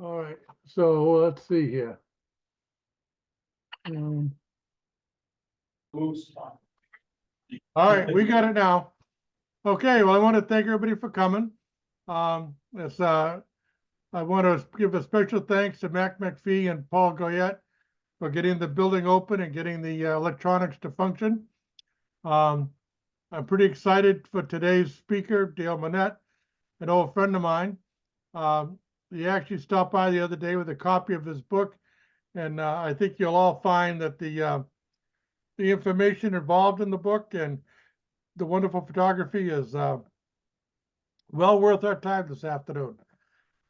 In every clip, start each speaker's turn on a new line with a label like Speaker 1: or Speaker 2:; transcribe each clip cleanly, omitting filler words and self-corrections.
Speaker 1: All right, so let's see here. All right, we got it now. Okay, well, I want to thank everybody for coming. It's, I want to give a special thanks to Mac McPhee and Paul Goyette for getting the building open and getting the electronics to function. I'm pretty excited for today's speaker, Dale Monette, an old friend of mine. He actually stopped by the other day with a copy of his book, and I think you'll all find that the information involved in the book and the wonderful photography is well worth our time this afternoon.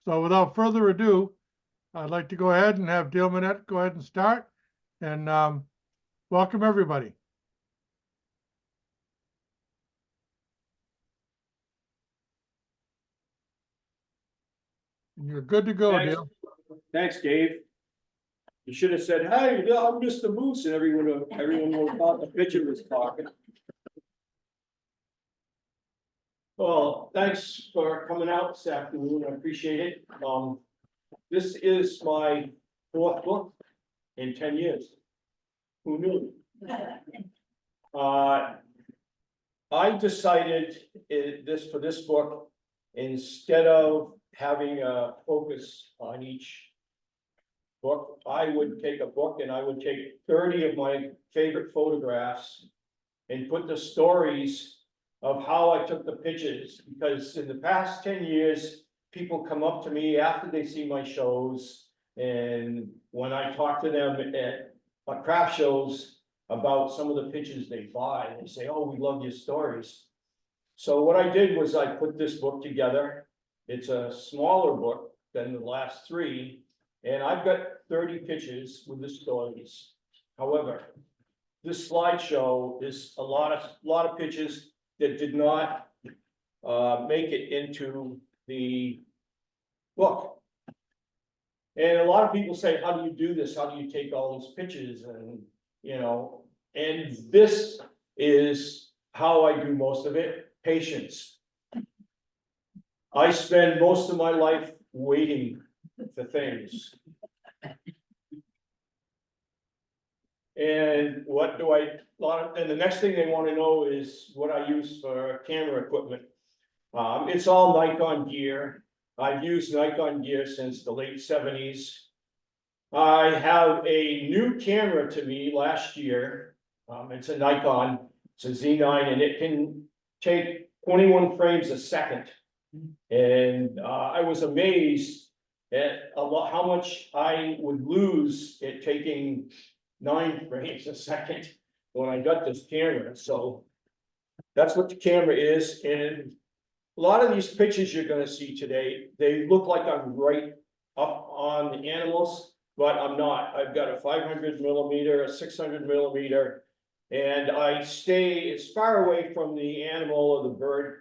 Speaker 1: So without further ado, I'd like to go ahead and have Dale Monette go ahead and start, and welcome everybody. You're good to go,
Speaker 2: Thanks.
Speaker 1: Dale.
Speaker 2: Thanks, Dave. You should have said, "Hey, I'm Mr. Moose," and everyone would have thought the picture was talking. Well, thanks for coming out this afternoon. I appreciate it. This is my fourth book in 10 years. Who knew? I decided for this book, instead of having a focus on each book, I would take a book and I would take 30 of my favorite photographs and put the stories of how I took the pictures, because in the past 10 years, people come up to me after they see my shows, and when I talk to them at craft shows about some of the pictures they buy, they say, "Oh, we love your stories." So what I did was I put this book together. It's a smaller book than the last three, and I've got 30 pictures with the stories. However, this slideshow is a lot of pictures that did not make it into the book. And a lot of people say, "How do you do this? How do you take all these pictures?" And and this is how I do most of it: patience. I spend most of my life waiting for things. And and the next thing they want to know is what I use for camera equipment. It's all Nikon gear. I've used Nikon gear since the late 70s. I have a new camera to me last year. It's a Nikon, it's a Z9, and it can take 21 frames a second. And I was amazed at how much I would lose at taking 9 frames a second when I got this camera. So that's what the camera is. And a lot of these pictures you're going to see today, they look like I'm right up on the animals, but I'm not. I've got a 500 millimeter, a 600 millimeter, and I stay as far away from the animal or the bird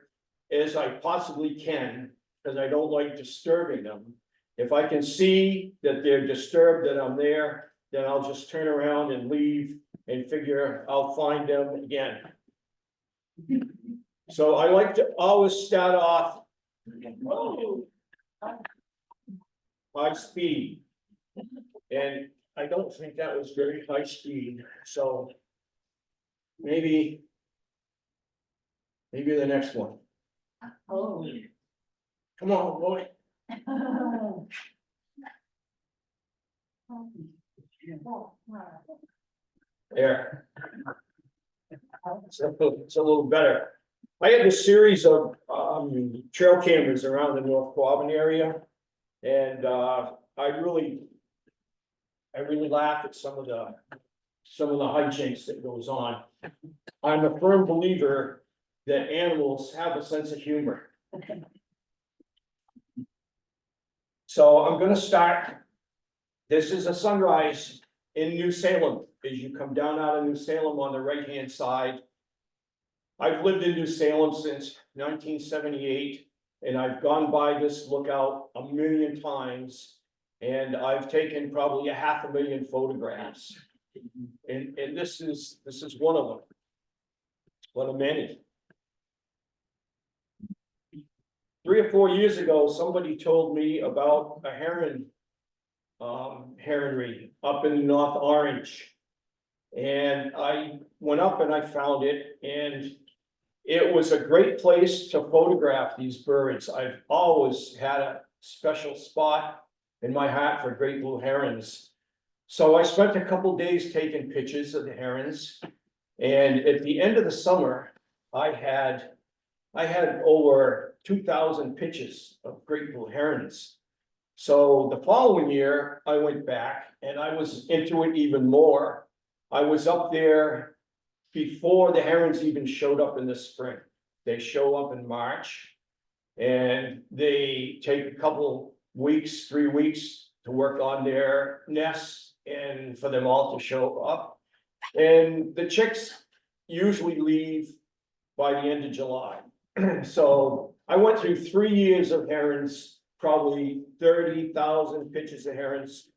Speaker 2: as I possibly can, because I don't like disturbing them. If I can see that they're disturbed, that I'm there, then I'll just turn around and leave and figure I'll find them again. So I like to always start off high speed. And I don't think that was very high speed. So maybe the next one.
Speaker 3: Oh.
Speaker 2: Come on, boy. There. It's a little better. I had a series of trail cameras around the North Quabbin area, and I really laugh at some of the hijinks that goes on. I'm a firm believer that animals have a sense of humor. So I'm going to start. This is a sunrise in New Salem. As you come down out of New Salem on the right-hand side. I've lived in New Salem since 1978, and I've gone by this lookout a million times, and I've taken probably 500,000 photographs. And this is one of them. One of many. 3 or 4 years ago, somebody told me about a heron heronry up in North Orange. And I went up and I found it, and it was a great place to photograph these birds. I've always had a special spot in my heart for great blue herons. So I spent a couple days taking pictures of the herons. And at the end of the summer, I had over 2,000 pictures of great blue herons. So the following year, I went back and I was into it even more. I was up there before the herons even showed up in the spring. They show up in March, and they take a couple weeks, 3 weeks to work on their nests and for them all to show up. And the chicks usually leave by the end of July. So I went through 3 years of herons, probably 30,000 pictures of herons.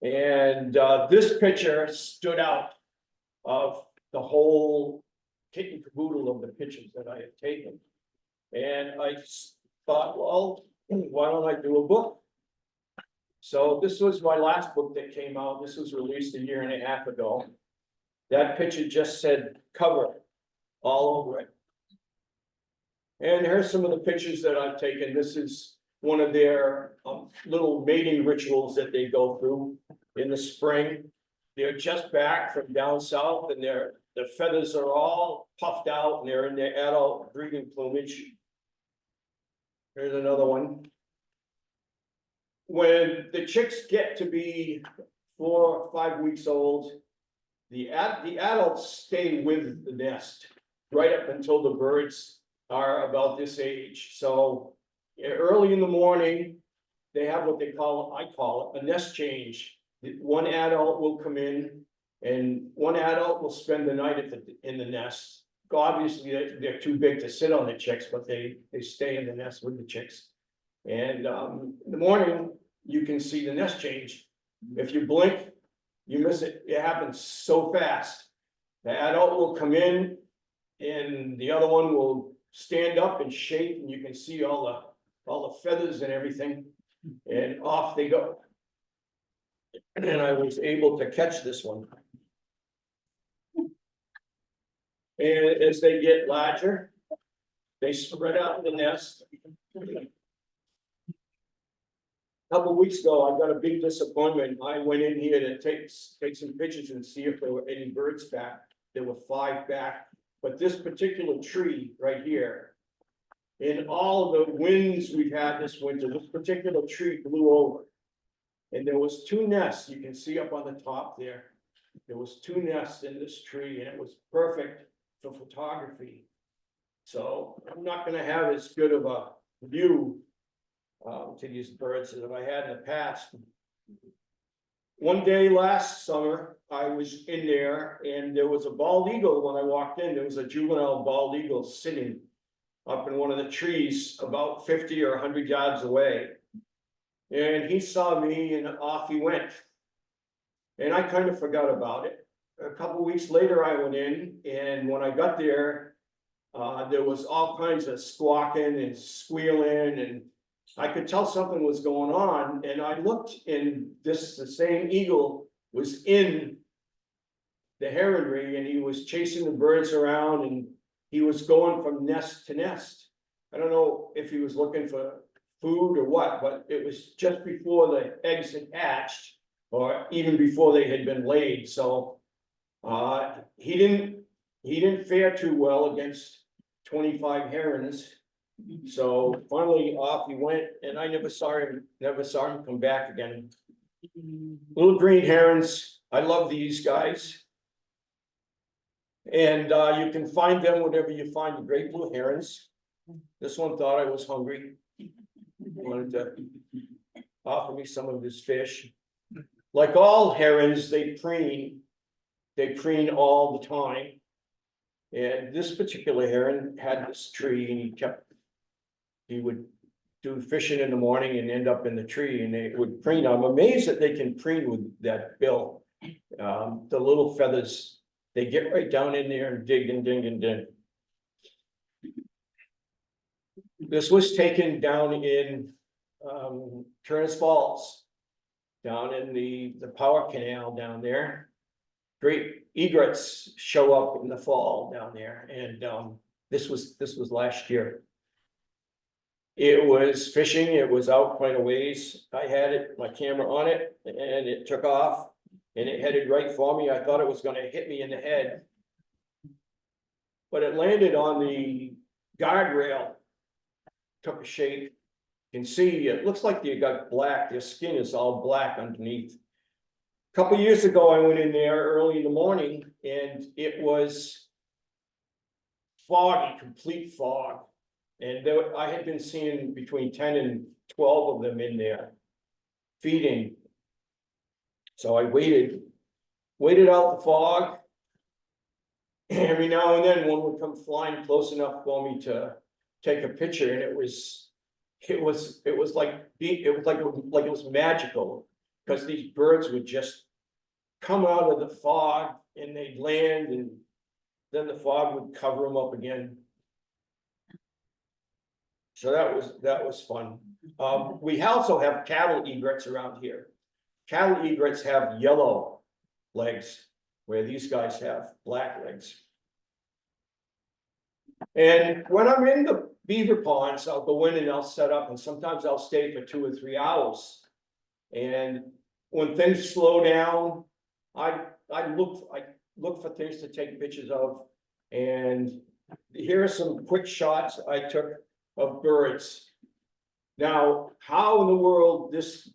Speaker 2: And this picture stood out of the whole kit and caboodle of the pictures that I had taken. And I thought, well, why don't I do a book? So this was my last book that came out. This was released a year and a half ago. That picture just said cover all over it. And here's some of the pictures that I've taken. This is one of their little mating rituals that they go through in the spring. They're just back from down south, and their feathers are all puffed out, and they're in their adult breeding plumage. Here's another one. When the chicks get to be 4 or 5 weeks old, the adults stay with the nest right up until the birds are about this age. So early in the morning, they have what they call, I call it, a nest change. One adult will come in, and one adult will spend the night in the nest. Obviously, they're too big to sit on the chicks, but they stay in the nest with the chicks. And in the morning, you can see the nest change. If you blink, you miss it. It happens so fast. The adult will come in, and the other one will stand up and shake, and you can see all the feathers and everything, and off they go. And I was able to catch this one. And as they get larger, they spread out the nest. A couple weeks ago, I got a big disappointment. I went in here to take some pictures and see if there were any birds back. There were 5 back, but this particular tree right here, in all of the winds we've had this winter, this particular tree blew over. And there was 2 nests, you can see up on the top there. There was 2 nests in this tree, and it was perfect for photography. So I'm not gonna have as good of a view to these birds as I had in the past. One day last summer, I was in there, and there was a bald eagle. When I walked in, there was a juvenile bald eagle sitting up in one of the trees about 50 or 100 yards away. And he saw me, and off he went. And I kind of forgot about it. A couple weeks later, I went in, and when I got there, there was all kinds of squawking and squealing, and I could tell something was going on. And I looked, and the same eagle was in the heronry, and he was chasing the birds around, and he was going from nest to nest. I don't know if he was looking for food or what, but it was just before the eggs had hatched, or even before they had been laid. So he didn't fare too well against 25 herons. So finally off he went, and I never saw him come back again. Little green herons, I love these guys. And you can find them whenever you find the great blue herons. This one thought I was hungry. Wanted to offer me some of his fish. Like all herons, they preen all the time. And this particular heron had this tree, and he would do fishing in the morning and end up in the tree, and they would preen. I'm amazed that they can preen with that bill. The little feathers, they get right down in there and dig and dig and dig. This was taken down in Turners Falls. down in the power canal down there. Great egrets show up in the fall down there, and this was last year. It was fishing, it was out quite a ways. I had my camera on it, and it took off, and it headed right for me. I thought it was gonna hit me in the head. But it landed on the guardrail, took a shape. You can see, it looks like you got black, your skin is all black underneath. A couple years ago, I went in there early in the morning, and it was foggy, complete fog. And I had been seeing between 10 and 12 of them in there feeding. So I waited out the fog. Every now and then one would come flying close enough for me to take a picture, and it was like it was magical, because these birds would just come out of the fog and they'd land, and then the fog would cover them up again. So that was fun. We also have cattle egrets around here. Cattle egrets have yellow legs, where these guys have black legs. And when I'm in the beaver ponds, I'll go in and I'll set up, and sometimes I'll stay for 2 or 3 hours. And when things slow down, I look for things to take pictures of. And here are some quick shots I took of birds. Now, how in the world this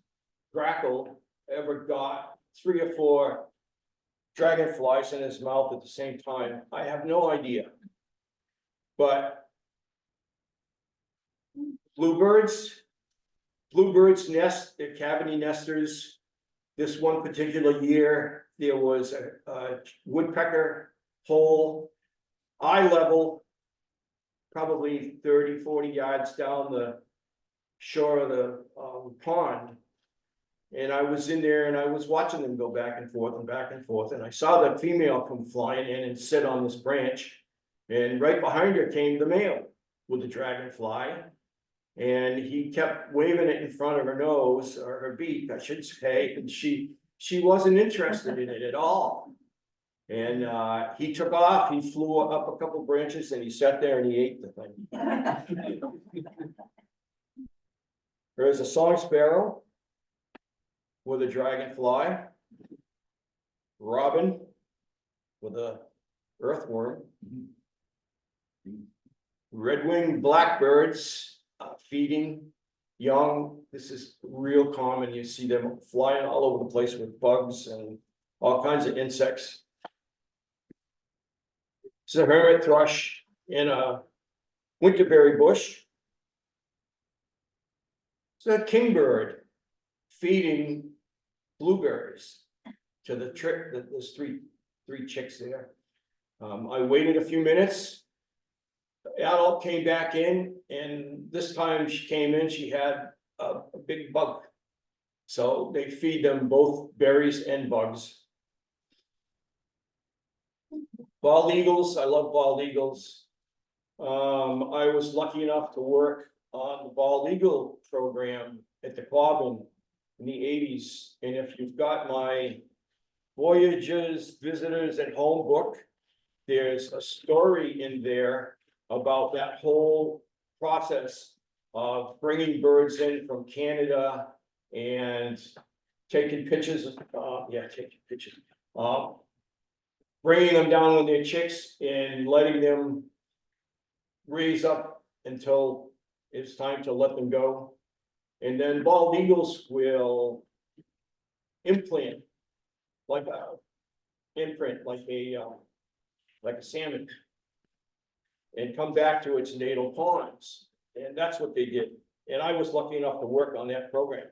Speaker 2: grackle ever got 3 or 4 dragonflies in his mouth at the same time, I have no idea. But bluebirds nest, they're cavity nesters. This one particular year, there was a woodpecker hole, eye level, probably 30-40 yards down the shore of the pond. And I was in there and I was watching them go back and forth and back and forth. And I saw the female come flying in and sit on this branch. And right behind her came the male with the dragonfly. And he kept waving it in front of her nose, or her beak, I should say. And she wasn't interested in it at all. And he took off, he flew up a couple branches, and he sat there and he ate the thing. There's a song sparrow with a dragonfly, robin with a earthworm, red-winged blackbirds feeding young. This is real common. You see them flying all over the place with bugs and all kinds of insects. It's a hermit thrush in a winterberry bush. It's a kingbird feeding blueberries to the trick. There's three chicks there. I waited a few minutes. The adult came back in, and this time she came in, she had a big bug. So they feed them both berries and bugs. Bald eagles, I love bald eagles. I was lucky enough to work on the bald eagle program at the Quabbin in the 80s. And if you've got my Voyages, Visitors at Home book, there's a story in there about that whole process of bringing birds in from Canada and taking pictures of, bringing them down with their chicks and letting them raise up until it's time to let them go. And then bald eagles will implant like a imprint, like a salmon, and come back to its natal ponds. And that's what they did. And I was lucky enough to work on that program.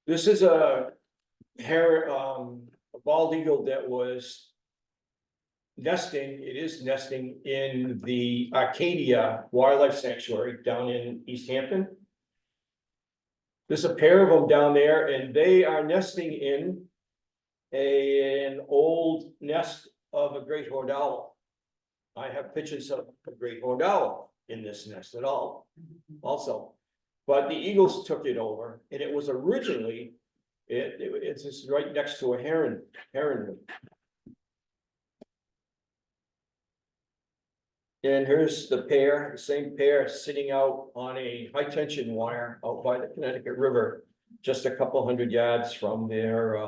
Speaker 2: This is a bald eagle that was nesting. It is nesting in the Arcadia Wildlife Sanctuary down in East Hampton. There's a pair of them down there, and they are nesting in an old nest of a great horned owl. I have pictures of a great horned owl in this nest at all, also. But the Eagles took it over, and it was originally, it's just right next to a heron. And here's the pair, the same pair sitting out on a high tension wire out by the Connecticut River, just a couple 100 yards from their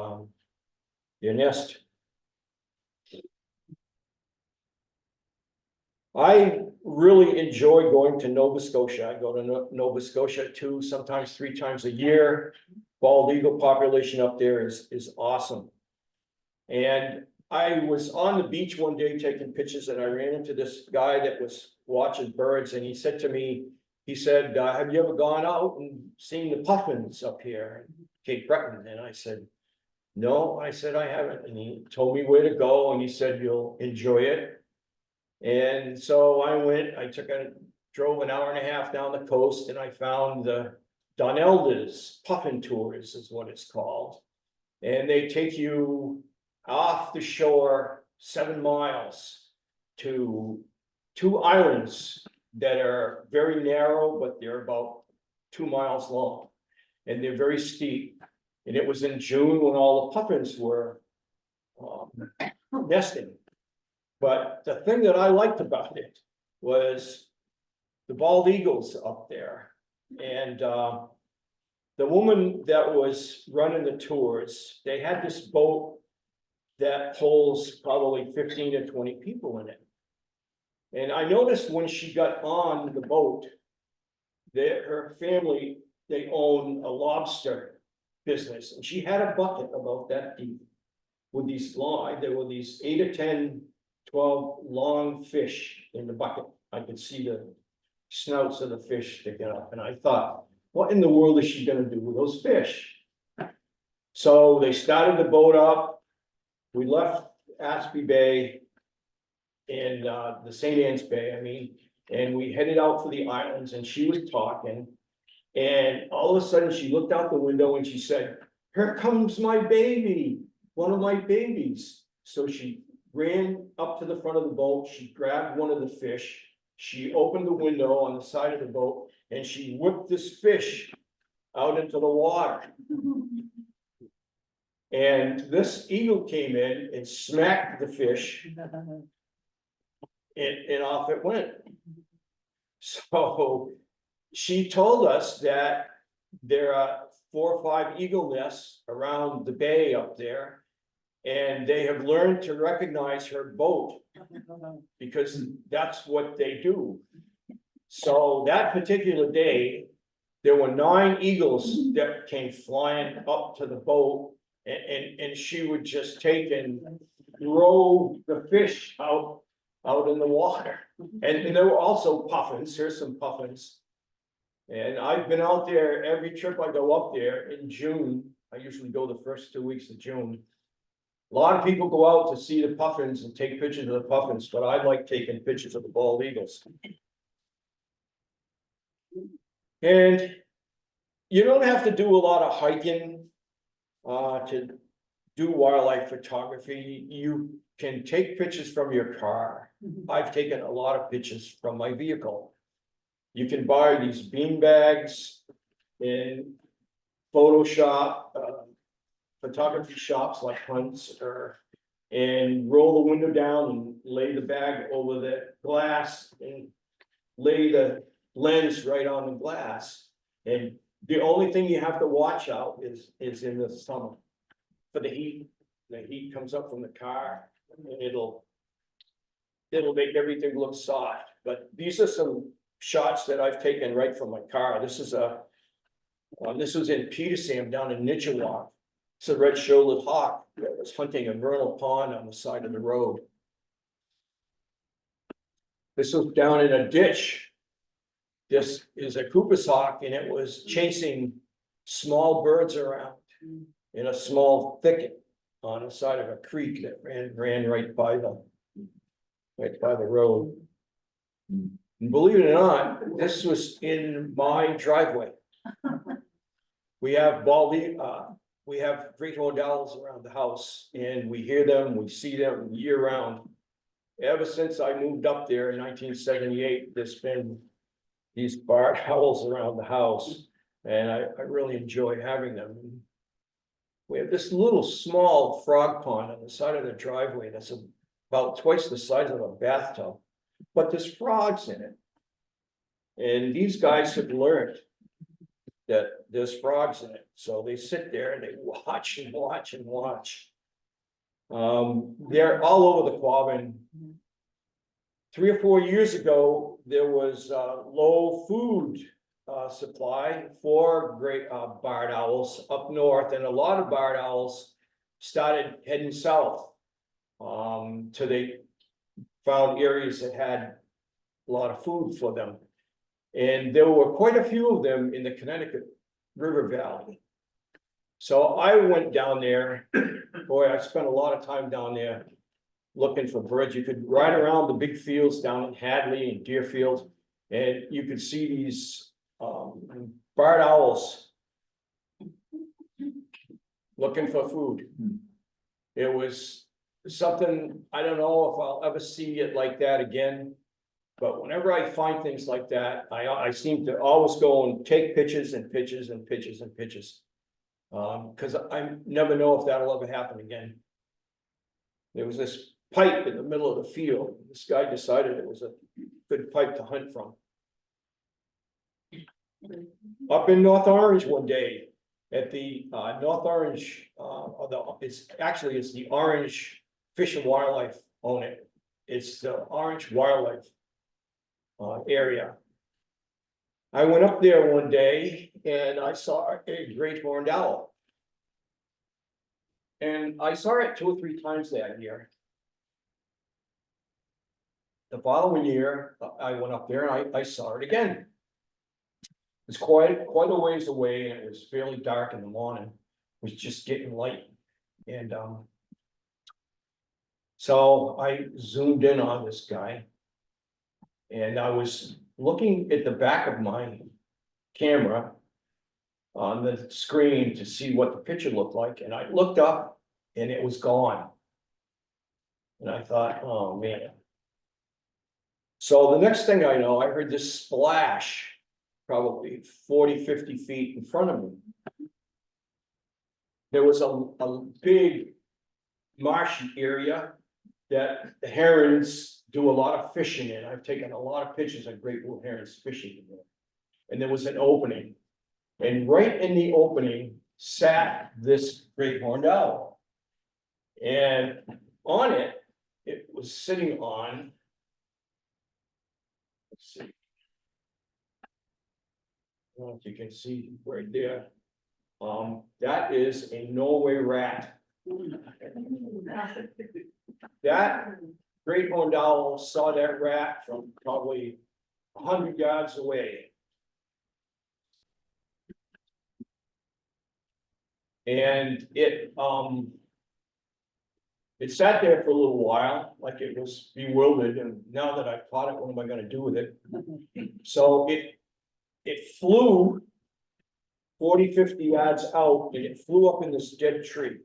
Speaker 2: nest. I really enjoy going to Nova Scotia. I go to Nova Scotia 2, sometimes 3 times a year. Bald eagle population up there is awesome. And I was on the beach one day taking pictures, and I ran into this guy that was watching birds, and he said to me, he said, have you ever gone out and seen the puffins up here in Cape Breton? And I said, no, I said, I haven't. And he told me where to go, and he said, you'll enjoy it. And so I went, drove an hour and a half down the coast, and I found the Donelda's Puffin Tours is what it's called. And they take you off the shore 7 miles to 2 islands that are very narrow, but they're about 2 miles long, and they're very steep. And it was in June when all the puffins were nesting. But the thing that I liked about it was the bald eagles up there. And the woman that was running the tours, they had this boat that holds probably 15 to 20 people in it. And I noticed when she got on the boat, that her family, they own a lobster business, and she had a bucket about that deep with these long, there were these 8 or 10, 12 long fish in the bucket. I could see the snouts of the fish sticking up, and I thought, what in the world is she gonna do with those fish? So they started the boat up. We left Aspie Bay and the St. Anne's Bay, I mean, and we headed out for the islands, and she was talking. And all of a sudden she looked out the window and she said, here comes my baby, one of my babies. So she ran up to the front of the boat, she grabbed one of the fish, she opened the window on the side of the boat, and she whipped this fish out into the water. And this eagle came in and smacked the fish, and off it went. So she told us that there are 4 or 5 eagle nests around the bay up there, and they have learned to recognize her boat because that's what they do. So that particular day, there were 9 eagles that came flying up to the boat, and she would just take and throw the fish out in the water. And there were also puffins. Here's some puffins. And I've been out there every trip I go up there in June. I usually go the first 2 weeks of June. A lot of people go out to see the puffins and take pictures of the puffins, but I like taking pictures of the bald eagles. And you don't have to do a lot of hiking to do wildlife photography. You can take pictures from your car. I've taken a lot of pictures from my vehicle. You can buy these bean bags in Photoshop, photography shops like Hunt's, and roll the window down and lay the bag over the glass and lay the lens right on the glass. And the only thing you have to watch out is in the summer for the heat. The heat comes up from the car and it'll make everything look soft. But these are some shots that I've taken right from my car. This is this was in Petersham down in Nichawak. It's a red-shouldered hawk that was hunting a vernal pond on the side of the road. This was down in a ditch. This is a Cooper's hawk, and it was chasing small birds around in a small thicket on the side of a creek that ran right by the road. And believe it or not, this was in my driveway. We have we have great horned owls around the house, and we hear them, we see them year round. Ever since I moved up there in 1978, there's been these barred owls around the house. And I really enjoy having them. We have this little small frog pond on the side of the driveway that's about twice the size of a bathtub, but there's frogs in it. And these guys have learned that there's frogs in it, so they sit there and they watch and watch and watch. They're all over the Quabbin. 3 or 4 years ago, there was low food supply for great barred owls up north, and a lot of barred owls started heading south till they found areas that had a lot of food for them. And there were quite a few of them in the Connecticut River Valley. So I went down there. Boy, I spent a lot of time down there looking for birds. You could ride around the big fields down in Hadley and Deerfield, and you could see these barred owls looking for food. It was something, I don't know if I'll ever see it like that again. But whenever I find things like that, I seem to always go and take pictures and pictures and pictures and pictures. Because I never know if that'll ever happen again. There was this pipe in the middle of the field. This guy decided it was a good pipe to hunt from. Up in North Orange one day, at the North Orange, it's the Orange Fish and Wildlife own it. It's the Orange Wildlife area. I went up there one day and I saw a great horned owl. And I saw it 2 or 3 times that year. The following year, I went up there and I saw it again. It's quite a ways away, and it was fairly dark in the morning. It was just getting light. And so I zoomed in on this guy. And I was looking at the back of my camera on the screen to see what the picture looked like. And I looked up and it was gone. And I thought, oh man. So the next thing I know, I heard this splash, probably 40, 50 feet in front of me. There was a big marshy area that the herons do a lot of fishing in. I've taken a lot of pictures of great blue herons fishing in there. And there was an opening. And right in the opening sat this great horned owl. And on it, it was sitting on, let's see. I don't know if you can see right there. That is a Norway rat. That great horned owl saw that rat from probably 100 yards away. And it sat there for a little while, like it was bewildered, and now that I've caught it, what am I gonna do with it? So it flew 40, 50 yards out, and it flew up in this dead tree.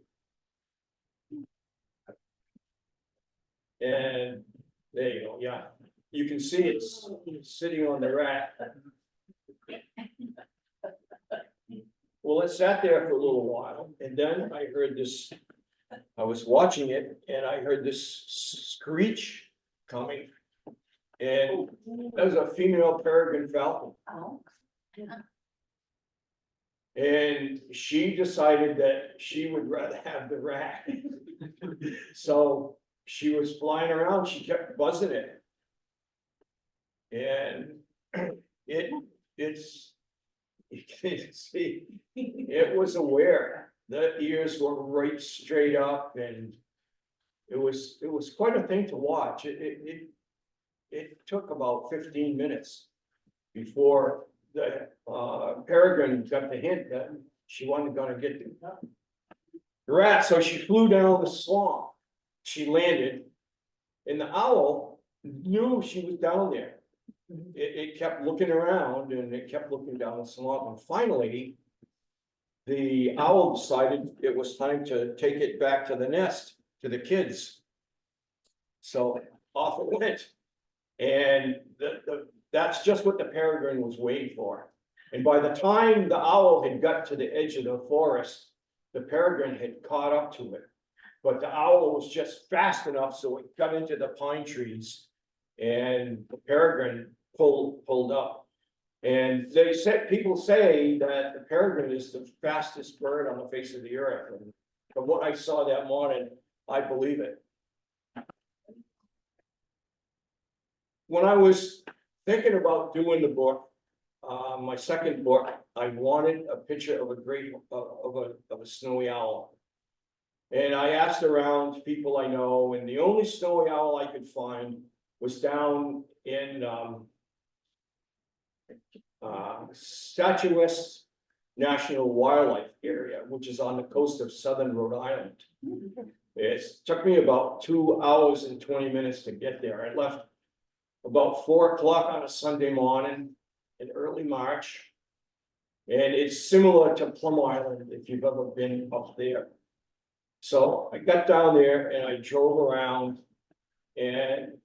Speaker 2: And there you go, yeah. You can see it's sitting on the rat. Well, it sat there for a little while, and then I heard this, I was watching it, and I heard this screech coming. And that was a female peregrine falcon.
Speaker 3: Oh, yeah.
Speaker 2: And she decided that she would rather have the rat. So she was flying around, she kept buzzing it. And you can see, it was aware. The ears were right straight up, and it was quite a thing to watch. It took about 15 minutes before the peregrine got the hint that she wasn't gonna get the rat, so she flew down the swamp. She landed, and the owl knew she was down there. It kept looking around, and it kept looking down the swamp, and finally the owl decided it was time to take it back to the nest, to the kids. So off it went. And that's just what the peregrine was waiting for. And by the time the owl had got to the edge of the forest, the peregrine had caught up to it. But the owl was just fast enough, so it got into the pine trees. And the peregrine pulled up. And they said, people say that the peregrine is the fastest bird on the face of the earth. And from what I saw that morning, I believe it. When I was thinking about doing the book, my second book, I wanted a picture of a snowy owl. And I asked around people I know, and the only snowy owl I could find was down in Statuesque National Wildlife Area, which is on the coast of southern Rhode Island. It took me about 2 hours and 20 minutes to get there. I left about 4 o'clock on a Sunday morning in early March. And it's similar to Plum Island, if you've ever been up there. So I got down there and I drove around and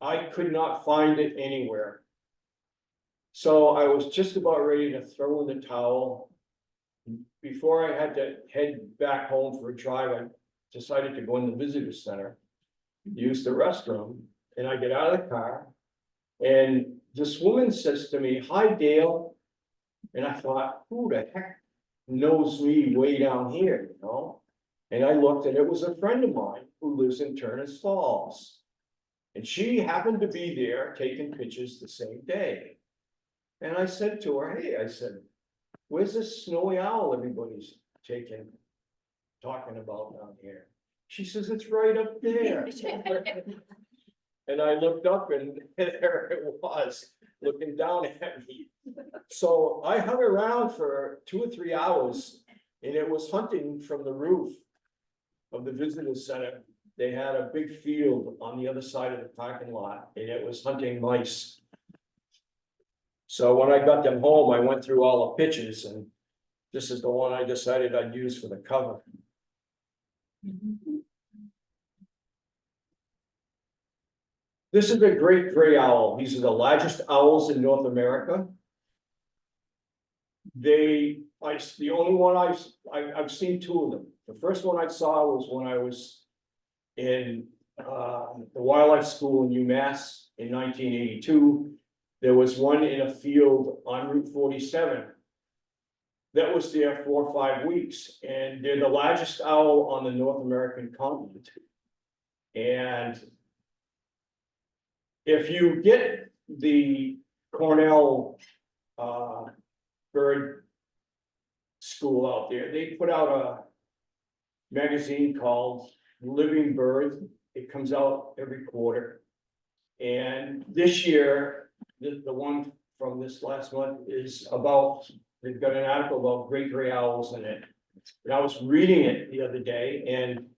Speaker 2: I could not find it anywhere. So I was just about ready to throw in the towel. Before I had to head back home for a drive, I decided to go in the visitor center, use the restroom, and I get out of the car. And this woman says to me, "Hi, Dale." And I thought, who the heck knows me way down here, you know? And I looked and it was a friend of mine who lives in Turner's Falls. And she happened to be there taking pictures the same day. And I said to her, "Hey," I said, "where's this snowy owl everybody's talking about down here?" She says, "It's right up there." And I looked up and there it was, looking down at me. So I hung around for 2 or 3 hours and it was hunting from the roof of the visitor center. They had a big field on the other side of the parking lot and it was hunting mice. So when I got them home, I went through all the pictures and this is the one I decided I'd use for the cover. This is a great gray owl. These are the largest owls in North America. The only one I've seen 2 of them. The first one I saw was when I was in the wildlife school in UMass in 1982. There was one in a field on Route 47 that was there 4 or 5 weeks, and they're the largest owl on the North American continent. And if you get the Cornell bird school out there, they put out a magazine called Living Bird. It comes out every quarter. And this year, the one from this last month is about, they've got an article about great gray owls in it. And I was reading it the other day, and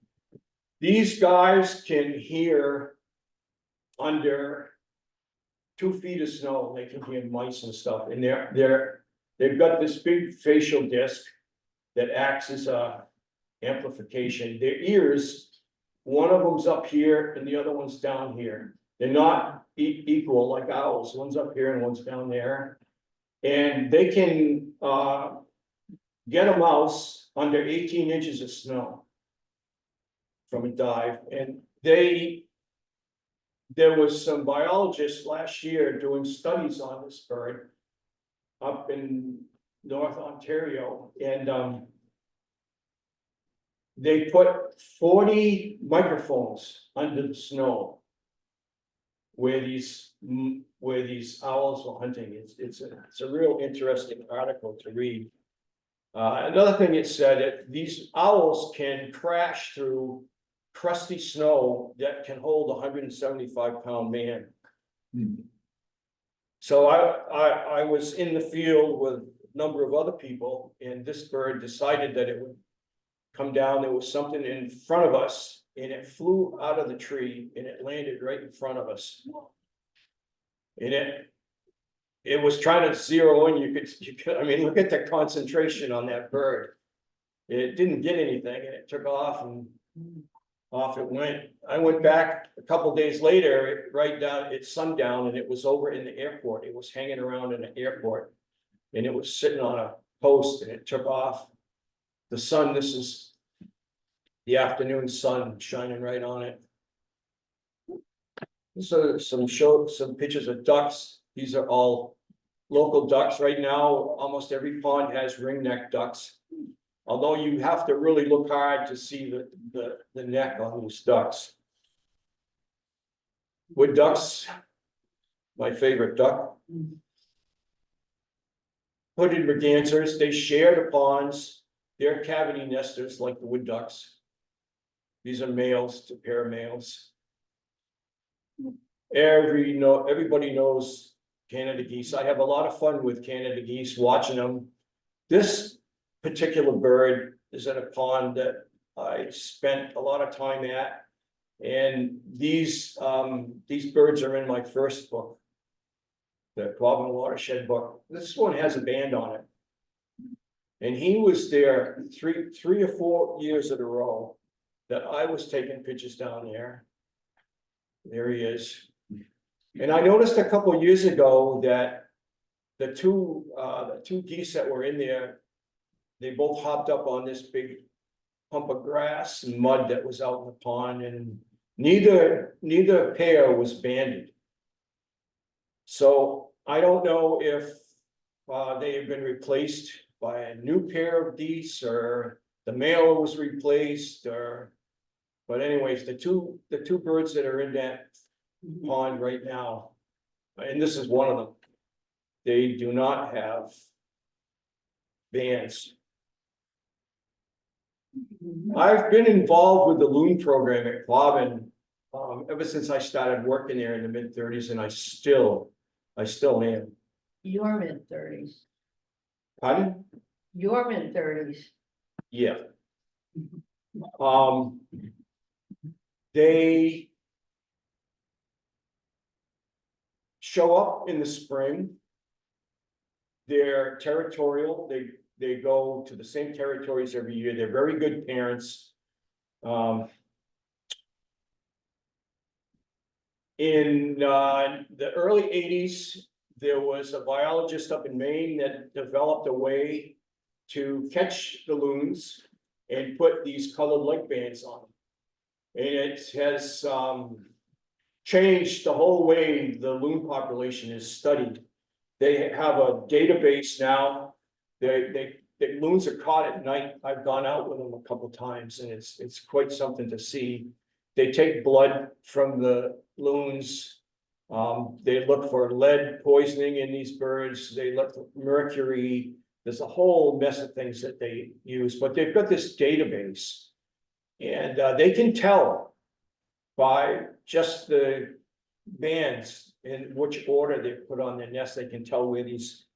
Speaker 2: these guys can hear under 2 feet of snow. They can hear mice and stuff, and they've got this big facial disc that acts as a amplification. Their ears, one of them's up here and the other one's down here. They're not equal like owls. One's up here and one's down there. And they can get a mouse under 18 inches of snow from a dive. And there was some biologists last year doing studies on this bird up in North Ontario, and they put 40 microphones under the snow where these owls were hunting. It's a real interesting article to read. Another thing it said that these owls can crash through crusty snow that can hold a 175-pound man. So I was in the field with a number of other people, and this bird decided that it would come down. There was something in front of us, and it flew out of the tree and it landed right in front of us. And it was trying to zero in. You could, I mean, look at the concentration on that bird. It didn't get anything, and it took off, and off it went. I went back a couple days later, right down at sundown, and it was over in the airport. It was hanging around in the airport. and it was sitting on a post and it took off. The sun, this is the afternoon sun shining right on it. So some pictures of ducks. These are all local ducks right now. Almost every pond has ringneck ducks. Although you have to really look hard to see the neck on these ducks. Wood ducks, my favorite duck. Hooded mergansers, they share the ponds. They're cavity nesters like the wood ducks. These are males, a pair of males. Everybody knows Canada geese. I have a lot of fun with Canada geese, watching them. This particular bird is in a pond that I spent a lot of time at. And these birds are in my first book, the Quabbin Watershed book. This one has a band on it. And he was there three or 4 years in a row that I was taking pictures down there. There he is. And I noticed a couple of years ago that the two geese that were in there, they both hopped up on this big hump of grass and mud that was out in the pond, and neither pair was banded. So I don't know if they have been replaced by a new pair of geese, or the male was replaced, but anyways, the two birds that are in that pond right now, and this is one of them, they do not have bands. I've been involved with the loon program at Quabbin ever since I started working there in the mid-30s, and I still am.
Speaker 3: Your mid-30s.
Speaker 2: Pardon?
Speaker 3: Your mid-30s.
Speaker 2: Yeah. They show up in the spring. They're territorial. They go to the same territories every year. They're very good parents. In the early 80s, there was a biologist up in Maine that developed a way to catch the loons and put these colored leg bands on them. And it has changed the whole way the loon population is studied. They have a database now. The loons are caught at night. I've gone out with them a couple of times, and it's quite something to see. They take blood from the loons. They look for lead poisoning in these birds. They look for mercury. There's a whole mess of things that they use, but they've got this database, and they can tell by just the bands in which order they put on their nest. They can tell where these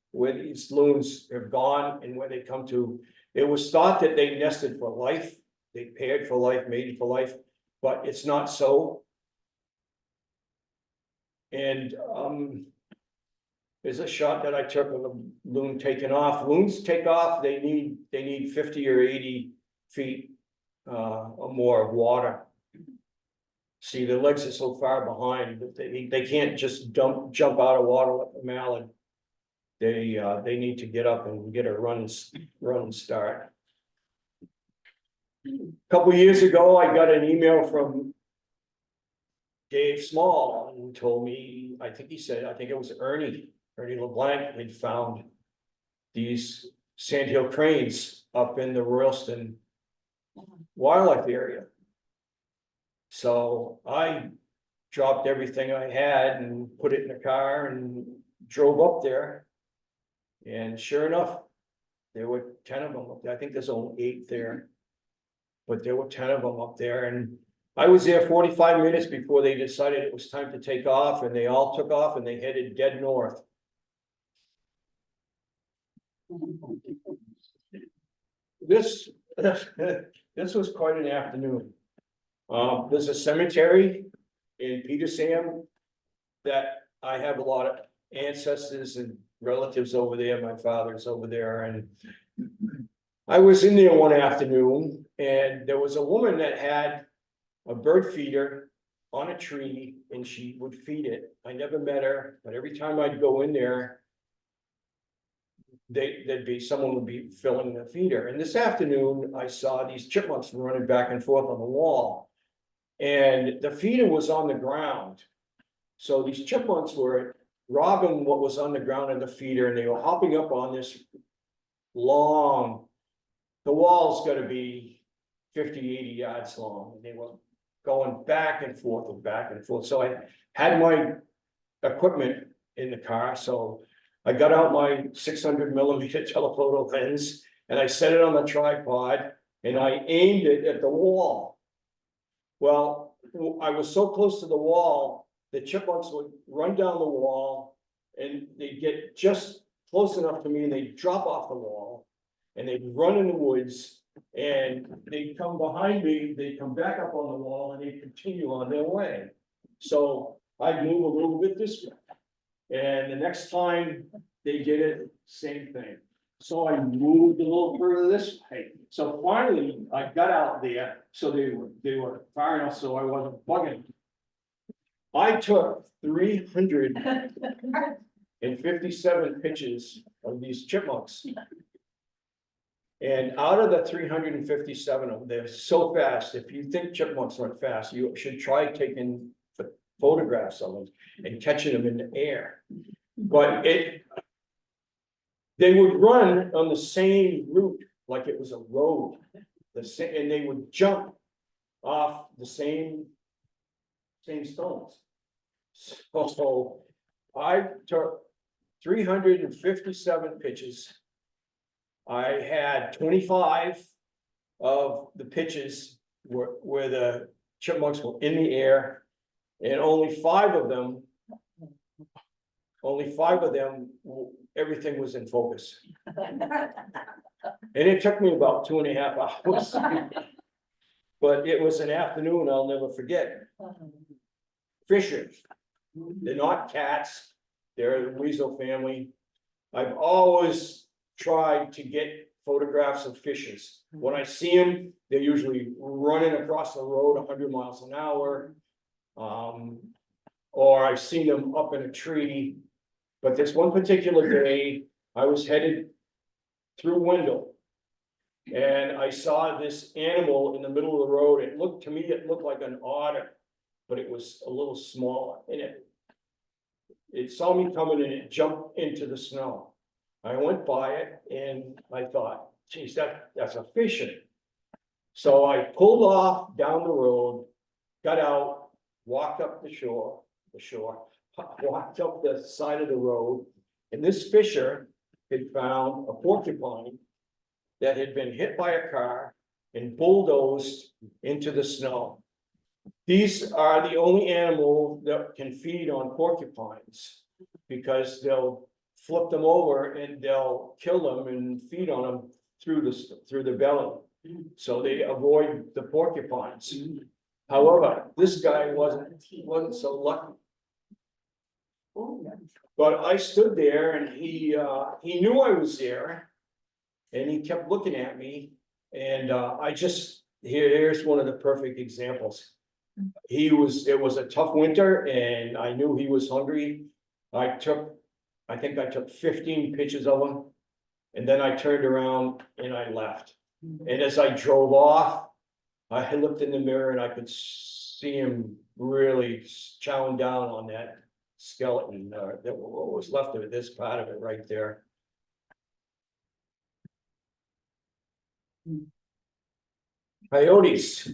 Speaker 2: loons have gone and where they come to. It was thought that they nested for life, they paired for life, mated for life, but it's not so. And there's a shot that I took of a loon taking off. Loons take off, they need 50 or 80 feet or more of water. See, their legs are so far behind that they can't just jump out of water like a mallard. They need to get up and get a run and start. A couple of years ago, I got an email from Dave Small, who told me, I think it was Ernie LeBlanc had found these sandhill cranes up in the Royalston wildlife area. So I dropped everything I had and put it in a car and drove up there. And sure enough, there were 10 of them up there. I think there's only 8 there, but there were 10 of them up there. And I was there 45 minutes before they decided it was time to take off, and they all took off and they headed dead north. This was quite an afternoon. There's a cemetery in Petersham that I have a lot of ancestors and relatives over there. My father's over there, and I was in there one afternoon, and there was a woman that had a bird feeder on a tree, and she would feed it. I never met her, but every time I'd go in there, someone would be filling the feeder. And this afternoon, I saw these chipmunks running back and forth on the wall. And the feeder was on the ground. So these chipmunks were robbing what was on the ground in the feeder, and they were hopping up on this long, the wall's gotta be 50, 80 yards long, and they were going back and forth and back and forth. So I had my equipment in the car, so I got out my 600mm telephoto lens and I set it on the tripod and I aimed it at the wall. Well, I was so close to the wall, the chipmunks would run down the wall and they'd get just close enough to me and they'd drop off the wall and they'd run in the woods and they'd come behind me, they'd come back up on the wall and they'd continue on their way. So I'd move a little bit this way. And the next time they did it, same thing. So I moved a little further this way. So finally, I got out there, so they were far enough so I wasn't bugging. I took 357 pictures of these chipmunks. And out of the 357 of them, they're so fast. If you think chipmunks run fast, you should try taking photographs of them and catching them in the air. But they would run on the same route, like it was a road. And they would jump off the same stones. So I took 357 pictures. I had 25 of the pitches where the chipmunks were in the air. And only five of them, everything was in focus. And it took me about 2.5 hours. But it was an afternoon I'll never forget. Fishers, they're not cats, they're a weasel family. I've always tried to get photographs of fishes. When I see them, they're usually running across the road 100 miles an hour. Or I've seen them up in a tree. But this one particular day, I was headed through Wendell. And I saw this animal in the middle of the road. It looked like an otter, but it was a little smaller. And it saw me coming and it jumped into the snow. I went by it and I thought, geez, that's a fisher. So I pulled off down the road, got out, walked up the shore, walked up the side of the road, and this fisher had found a porcupine that had been hit by a car and bulldozed into the snow. These are the only animals that can feed on porcupines because they'll flip them over and they'll kill them and feed on them through the belly. So they avoid the porcupines. However, this guy wasn't so lucky. But I stood there and he knew I was there and he kept looking at me. And here's one of the perfect examples. It was a tough winter and I knew he was hungry. I think I took 15 pictures of him and then I turned around and I left. And as I drove off, I looked in the mirror and I could see him really chowing down on that skeleton, that was left of it, this part of it right there. Coyotes.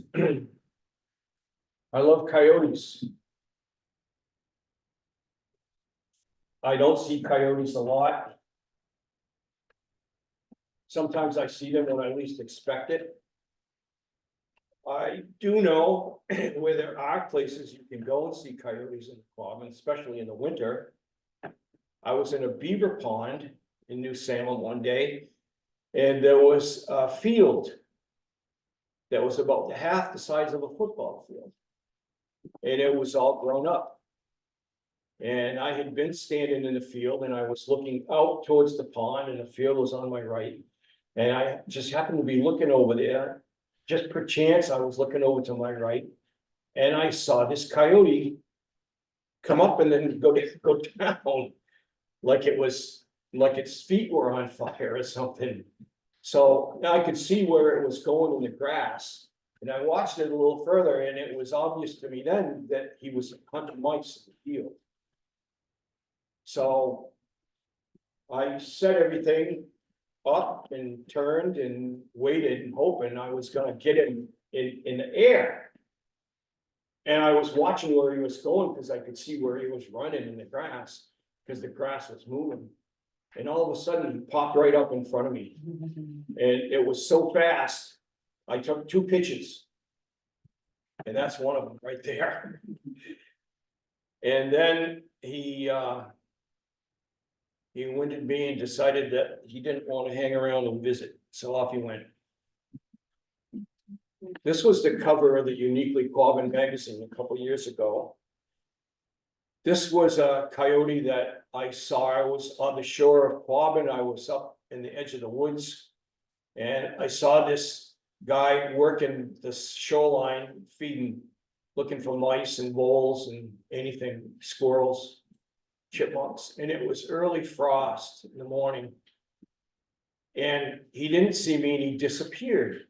Speaker 2: I love coyotes. I don't see coyotes a lot. Sometimes I see them when I least expect it. I do know where there are places you can go and see coyotes in the common, especially in the winter. I was in a beaver pond in New Salem one day, and there was a field that was about half the size of a football field. And it was all grown up. And I had been standing in the field and I was looking out towards the pond and the field was on my right. And I just happened to be looking over there. Just perchance, I was looking over to my right. And I saw this coyote come up and then go down like it was like its feet were on fire or something. So I could see where it was going in the grass. And I watched it a little further and it was obvious to me then that he was hunting mice in the field. So I set everything up and turned and waited and hoping I was gonna get him in the air. And I was watching where he was going because I could see where he was running in the grass, because the grass was moving. And all of a sudden, he popped right up in front of me. And it was so fast, I took 2 pitches. And that's one of them right there. And then he winded me and decided that he didn't want to hang around and visit, so off he went. This was the cover of the Uniquely Quabbin magazine a couple years ago. This was a coyote that I saw. I was on the shore of Quabbin. I was up in the edge of the woods. And I saw this guy working the shoreline, feeding, looking for mice and voles and anything, squirrels, chipmunks. And it was early frost in the morning. And he didn't see me and he disappeared.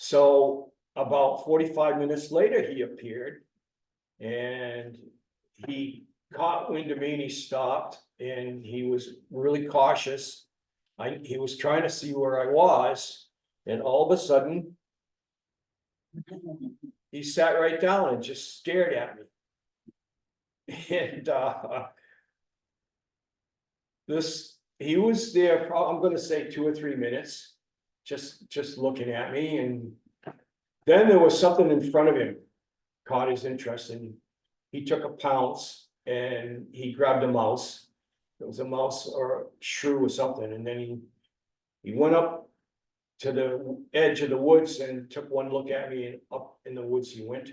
Speaker 2: So about 45 minutes later, he appeared. And he caught wind of me and he stopped and he was really cautious. He was trying to see where I was, and all of a sudden, he sat right down and just stared at me. And he was there, I'm gonna say 2 or 3 minutes, just looking at me, and then there was something in front of him caught his interest, and he took a pounce and he grabbed a mouse. It was a mouse or a shrew or something, and then he went up to the edge of the woods and took one look at me, and up in the woods he went.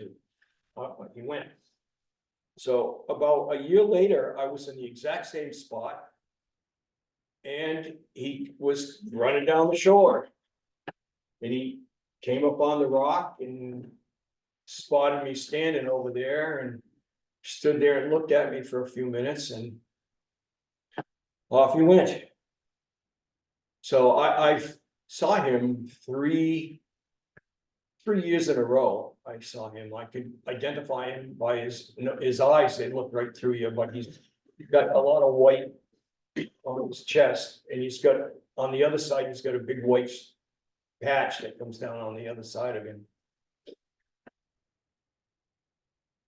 Speaker 2: So about a year later, I was in the exact same spot, and he was running down the shore, and he came up on the rock and spotted me standing over there and stood there and looked at me for a few minutes, and off he went. So I saw him three years in a row. I saw him. I could identify him by his eyes. They look right through you, but he's got a lot of white on his chest, and he's got, on the other side, he's got a big white patch that comes down on the other side of him.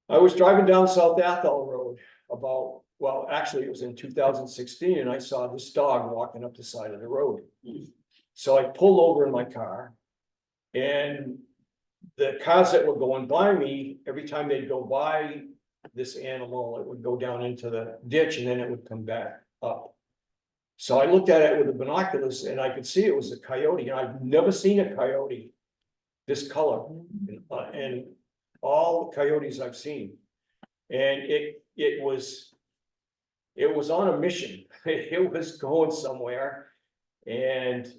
Speaker 2: I was driving down South Athol Road actually it was in 2016, and I saw this dog walking up the side of the road. So I pulled over in my car, and the cars that were going by me, every time they'd go by this animal, it would go down into the ditch and then it would come back up. So I looked at it with the binoculars and I could see it was a coyote, and I've never seen a coyote this color, and all the coyotes I've seen. And it was on a mission. It was going somewhere, and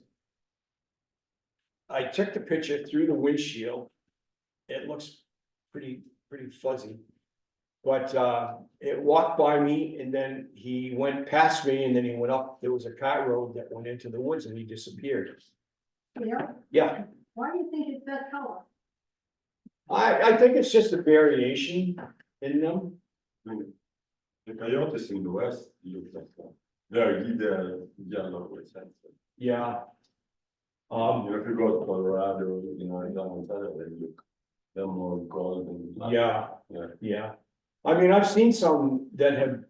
Speaker 2: I took the picture through the windshield. It looks pretty fuzzy, but it walked by me, and then he went past me, and then he went up. There was a cart road that went into the woods, and he disappeared.
Speaker 3: Yeah,
Speaker 2: Yeah,
Speaker 3: why do you think it's that color?
Speaker 2: I think it's just a variation in them.
Speaker 4: The coyotes in the west look like that. They are either yellow or sensitive.
Speaker 2: Yeah.
Speaker 4: If you go to Colorado, Arizona, they look, they're more golden.
Speaker 2: Yeah.
Speaker 4: Yeah.
Speaker 2: Yeah. I mean, I've seen some that have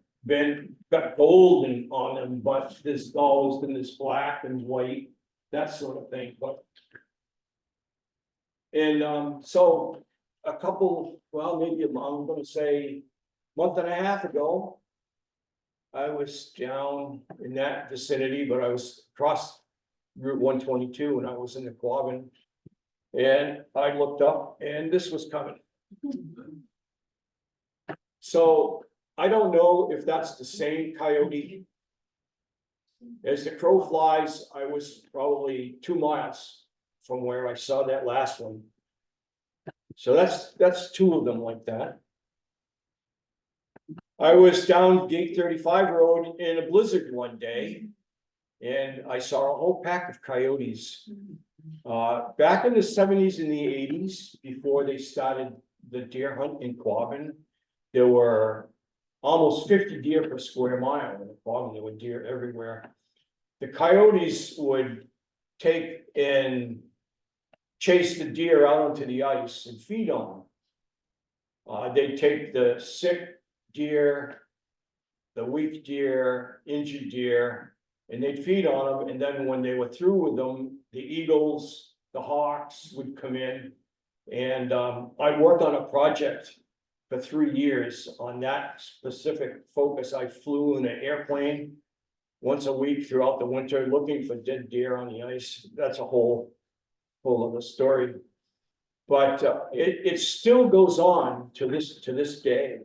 Speaker 2: got gold on them, but there's always been this black and white, that sort of thing, but. And so a couple, well, maybe I'm gonna say month and a half ago, I was down in that vicinity, but I was across Route 122 and I was in the Quabbin. And I looked up and this was coming. So I don't know if that's the same coyote. As the crow flies, I was probably 2 miles from where I saw that last one. So that's 2 of them like that. I was down Gate 35 Road in a blizzard one day. And I saw a whole pack of coyotes. Back in the 70s and the 80s, before they started the deer hunt in Quabbin, there were almost 50 deer per square mile in Quabbin. There were deer everywhere. The coyotes would take and chase the deer out onto the ice and feed on them. They'd take the sick deer, the weak deer, injured deer, and they'd feed on them, and then when they were through with them, the eagles, the hawks would come in. And I worked on a project for 3 years on that specific focus. I flew in an airplane once a week throughout the winter looking for dead deer on the ice. That's a whole other story. But it still goes on to this day.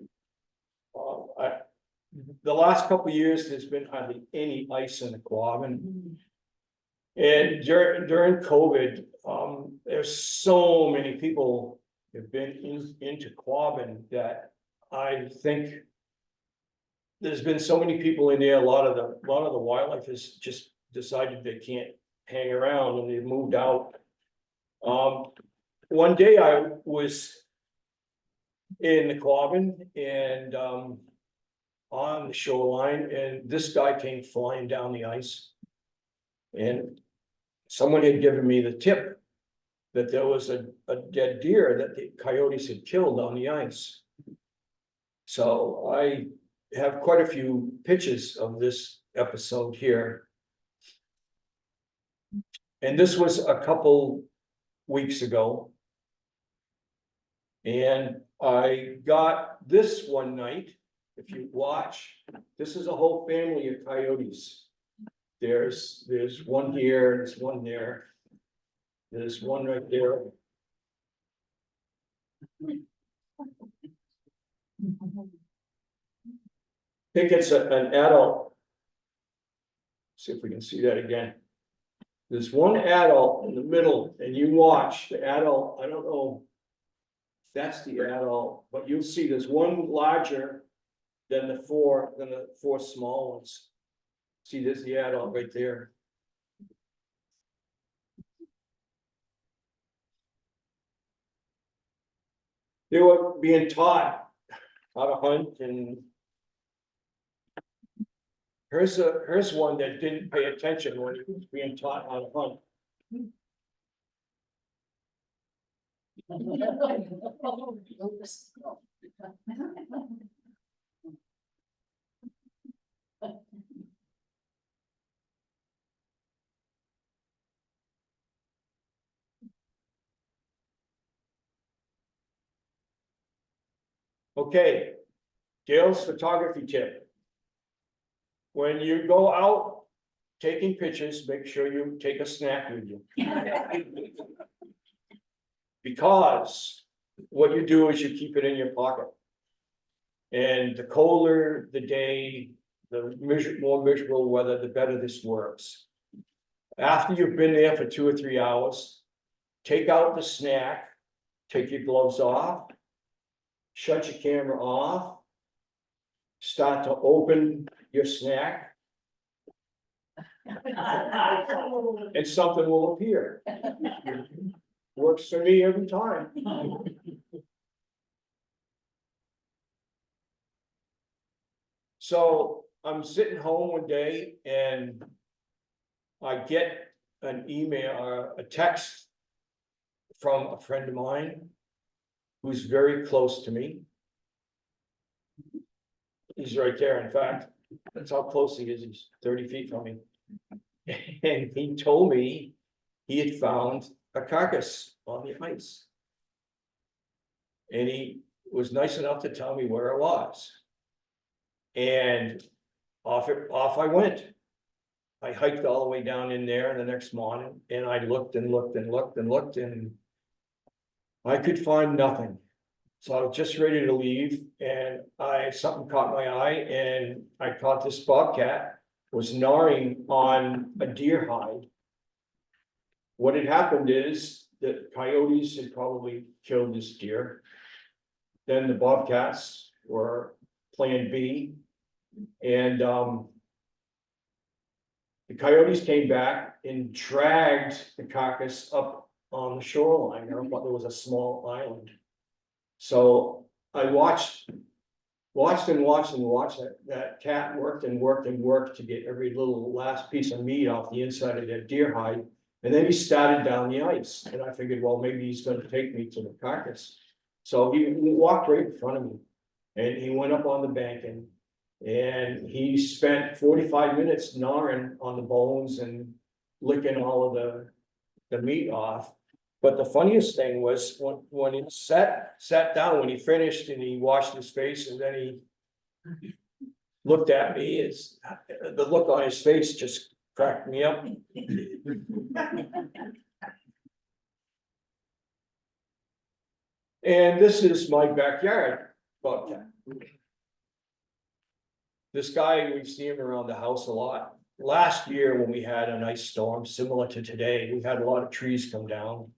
Speaker 2: The last couple of years, there's been hardly any ice in the Quabbin. And during COVID, there's so many people have been into Quabbin that I think there's been so many people in there, a lot of the wildlife has just decided they can't hang around and they've moved out. One day I was in the Quabbin and on the shoreline, and this guy came flying down the ice. And someone had given me the tip that there was a dead deer that the coyotes had killed on the ice. So I have quite a few pictures of this episode here. And this was a couple weeks ago. And I got this one night. If you watch, this is a whole family of coyotes. There's one here, there's one there. There's one right there. I think it's an adult. See if we can see that again. There's one adult in the middle, and you watch the adult. I don't know. That's the adult, but you'll see there's one larger than the four small ones. See, there's the adult right there. They were being taught how to hunt, and here's one that didn't pay attention when he was being taught how to hunt. Okay, Dale's photography tip. When you go out taking pictures, make sure you take a snack with you. Because what you do is you keep it in your pocket. And the colder the day, the more miserable weather, the better this works. After you've been there for 2 or 3 hours, take out the snack, take your gloves off, shut your camera off, start to open your snack, and something will appear. Works for me every time. So I'm sitting home one day and I get an email or a text from a friend of mine who's very close to me. He's right there, in fact. That's how close he is. He's 30 feet from me. And he told me he had found a carcass on the ice. And he was nice enough to tell me where it was. And off I went. I hiked all the way down in there the next morning, and I looked and looked and looked and looked, and I could find nothing. So I was just ready to leave, and something caught my eye, and I caught this bobcat was gnawing on a deer hide. What had happened is that coyotes had probably killed this deer. Then the bobcats were Plan B. And, the coyotes came back and dragged the carcass up on the shoreline. There was a small island. So I watched that cat worked and worked and worked to get every little last piece of meat off the inside of that deer hide. And then he started down the ice, and I figured, well, maybe he's gonna take me to the carcass. So he walked right in front of me, and he went up on the banking. And he spent 45 minutes gnawing on the bones and licking all of the meat off. But the funniest thing was when he sat down, when he finished and he washed his face and then he looked at me, the look on his face just cracked me up. And this is my backyard bobcat. This guy, we see him around the house a lot. Last year, when we had a nice storm similar to today, we had a lot of trees come down.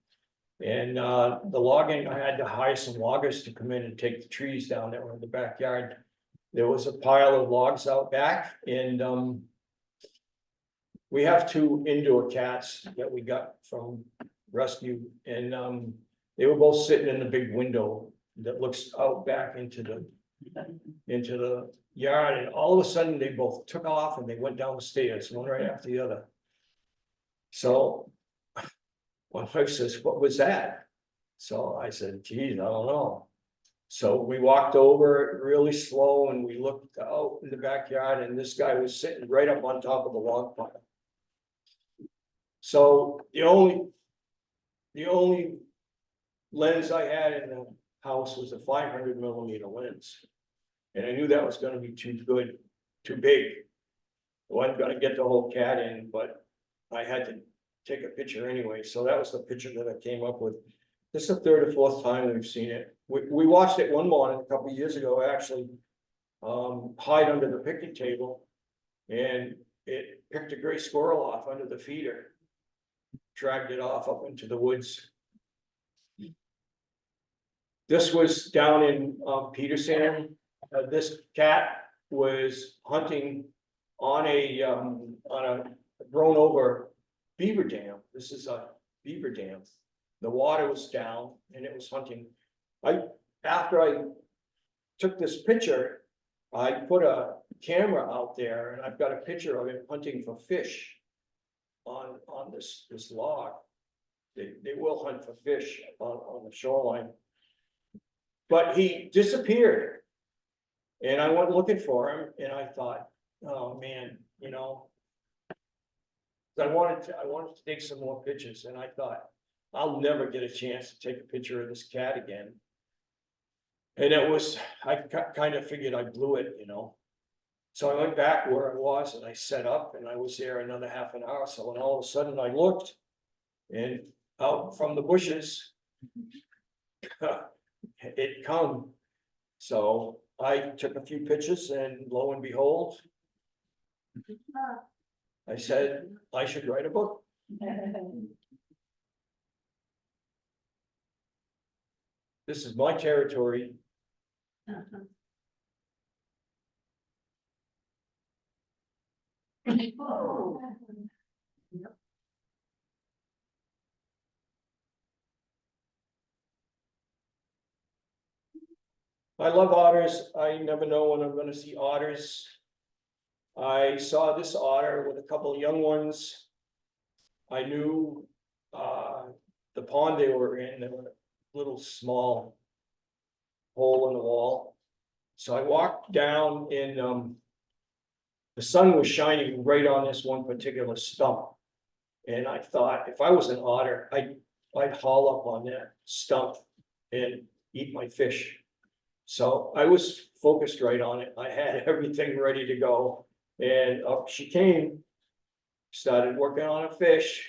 Speaker 2: And the logging, I had to hire some loggers to come in and take the trees down that were in the backyard. There was a pile of logs out back, and we have 2 indoor cats that we got from rescue, and they were both sitting in the big window that looks out back into the yard, and all of a sudden they both took off and they went down the stairs, one right after the other. So my wife says, "What was that?" So I said, "Geez, I don't know." So we walked over really slow and we looked out in the backyard, and this guy was sitting right up on top of the log pile. So the only lens I had in the house was a 500mm lens. And I knew that was gonna be too big. I wasn't gonna get the whole cat in, but I had to take a picture anyway, so that was the picture that I came up with. This is the 3rd or 4th time we've seen it. We watched it one morning, a couple of years ago, actually. Hide under the picnic table. And it picked a gray squirrel off under the feeder. Dragged it off up into the woods. This was down in Peterson. This cat was hunting on a grown over beaver dam. This is a beaver dam. The water was down and it was hunting. After I took this picture, I put a camera out there and I've got a picture of him hunting for fish on this log. They will hunt for fish on the shoreline. But he disappeared. And I went looking for him and I thought, oh man, you know. I wanted to take some more pictures, and I thought, I'll never get a chance to take a picture of this cat again. And I kind of figured I blew it, you know. So I went back where I was and I set up and I was there another half an hour. So when all of a sudden I looked, and out from the bushes, it come. So I took a few pictures and lo and behold, I said, I should write a book. This is my territory. I love otters. I never know when I'm gonna see otters. I saw this otter with a couple of young ones. I knew the pond they were in, there were a little small hole in the wall. So I walked down and the sun was shining right on this one particular stump. And I thought, if I was an otter, I'd haul up on that stump and eat my fish. So I was focused right on it. I had everything ready to go. And up she came, started working on a fish.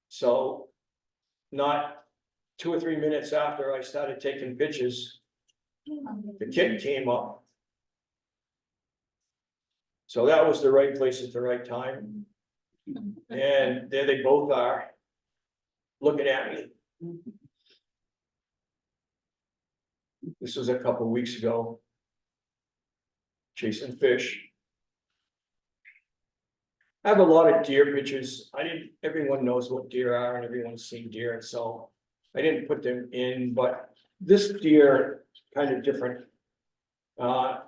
Speaker 2: So not 2 or 3 minutes after I started taking pictures, the kid came up. So that was the right place at the right time. And there they both are, looking at me. This was a couple weeks ago. chasing fish. I have a lot of deer pictures. Everyone knows what deer are and everyone's seen deer, so I didn't put them in, but this deer kind of different.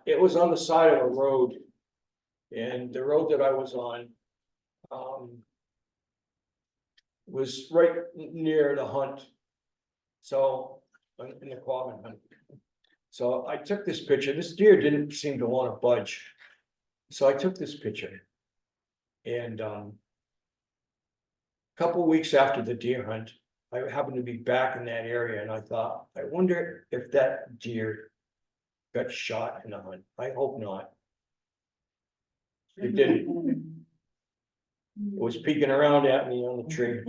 Speaker 2: It was on the side of a road. And the road that I was on, was right near the hunt. So, in the Quabbin hunt. So I took this picture. This deer didn't seem to want to budge. So I took this picture. And, couple weeks after the deer hunt, I happened to be back in that area and I thought, I wonder if that deer got shot in the hunt. I hope not. It didn't. It was peeking around at me on the tree.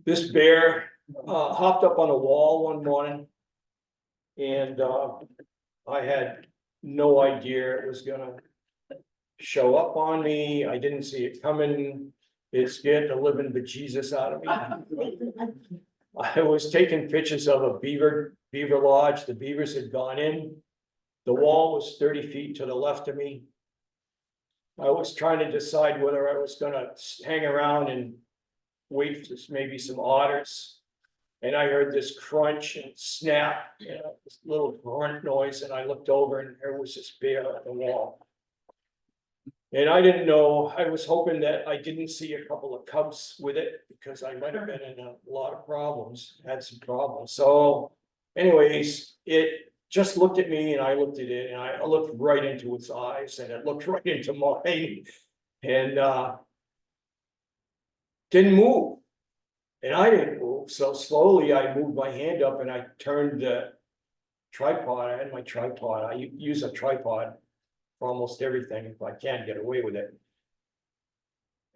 Speaker 2: This bear hopped up on a wall one morning. And I had no idea it was gonna show up on me. I didn't see it coming. It scared the living bejesus out of me. I was taking pictures of a beaver lodge. The beavers had gone in. The wall was 30 feet to the left of me. I was trying to decide whether I was gonna hang around and wait for maybe some otters. And I heard this crunch and snap, this little grunt noise, and I looked over and there was this bear at the wall. And I didn't know, I was hoping that I didn't see a couple of cubs with it, because I might have been in a lot of problems, had some problems. So anyways, it just looked at me and I looked at it and I looked right into its eyes and it looked right into mine. And didn't move. And I didn't move. So slowly I moved my hand up and I turned the tripod. I had my tripod. I use a tripod for almost everything if I can get away with it.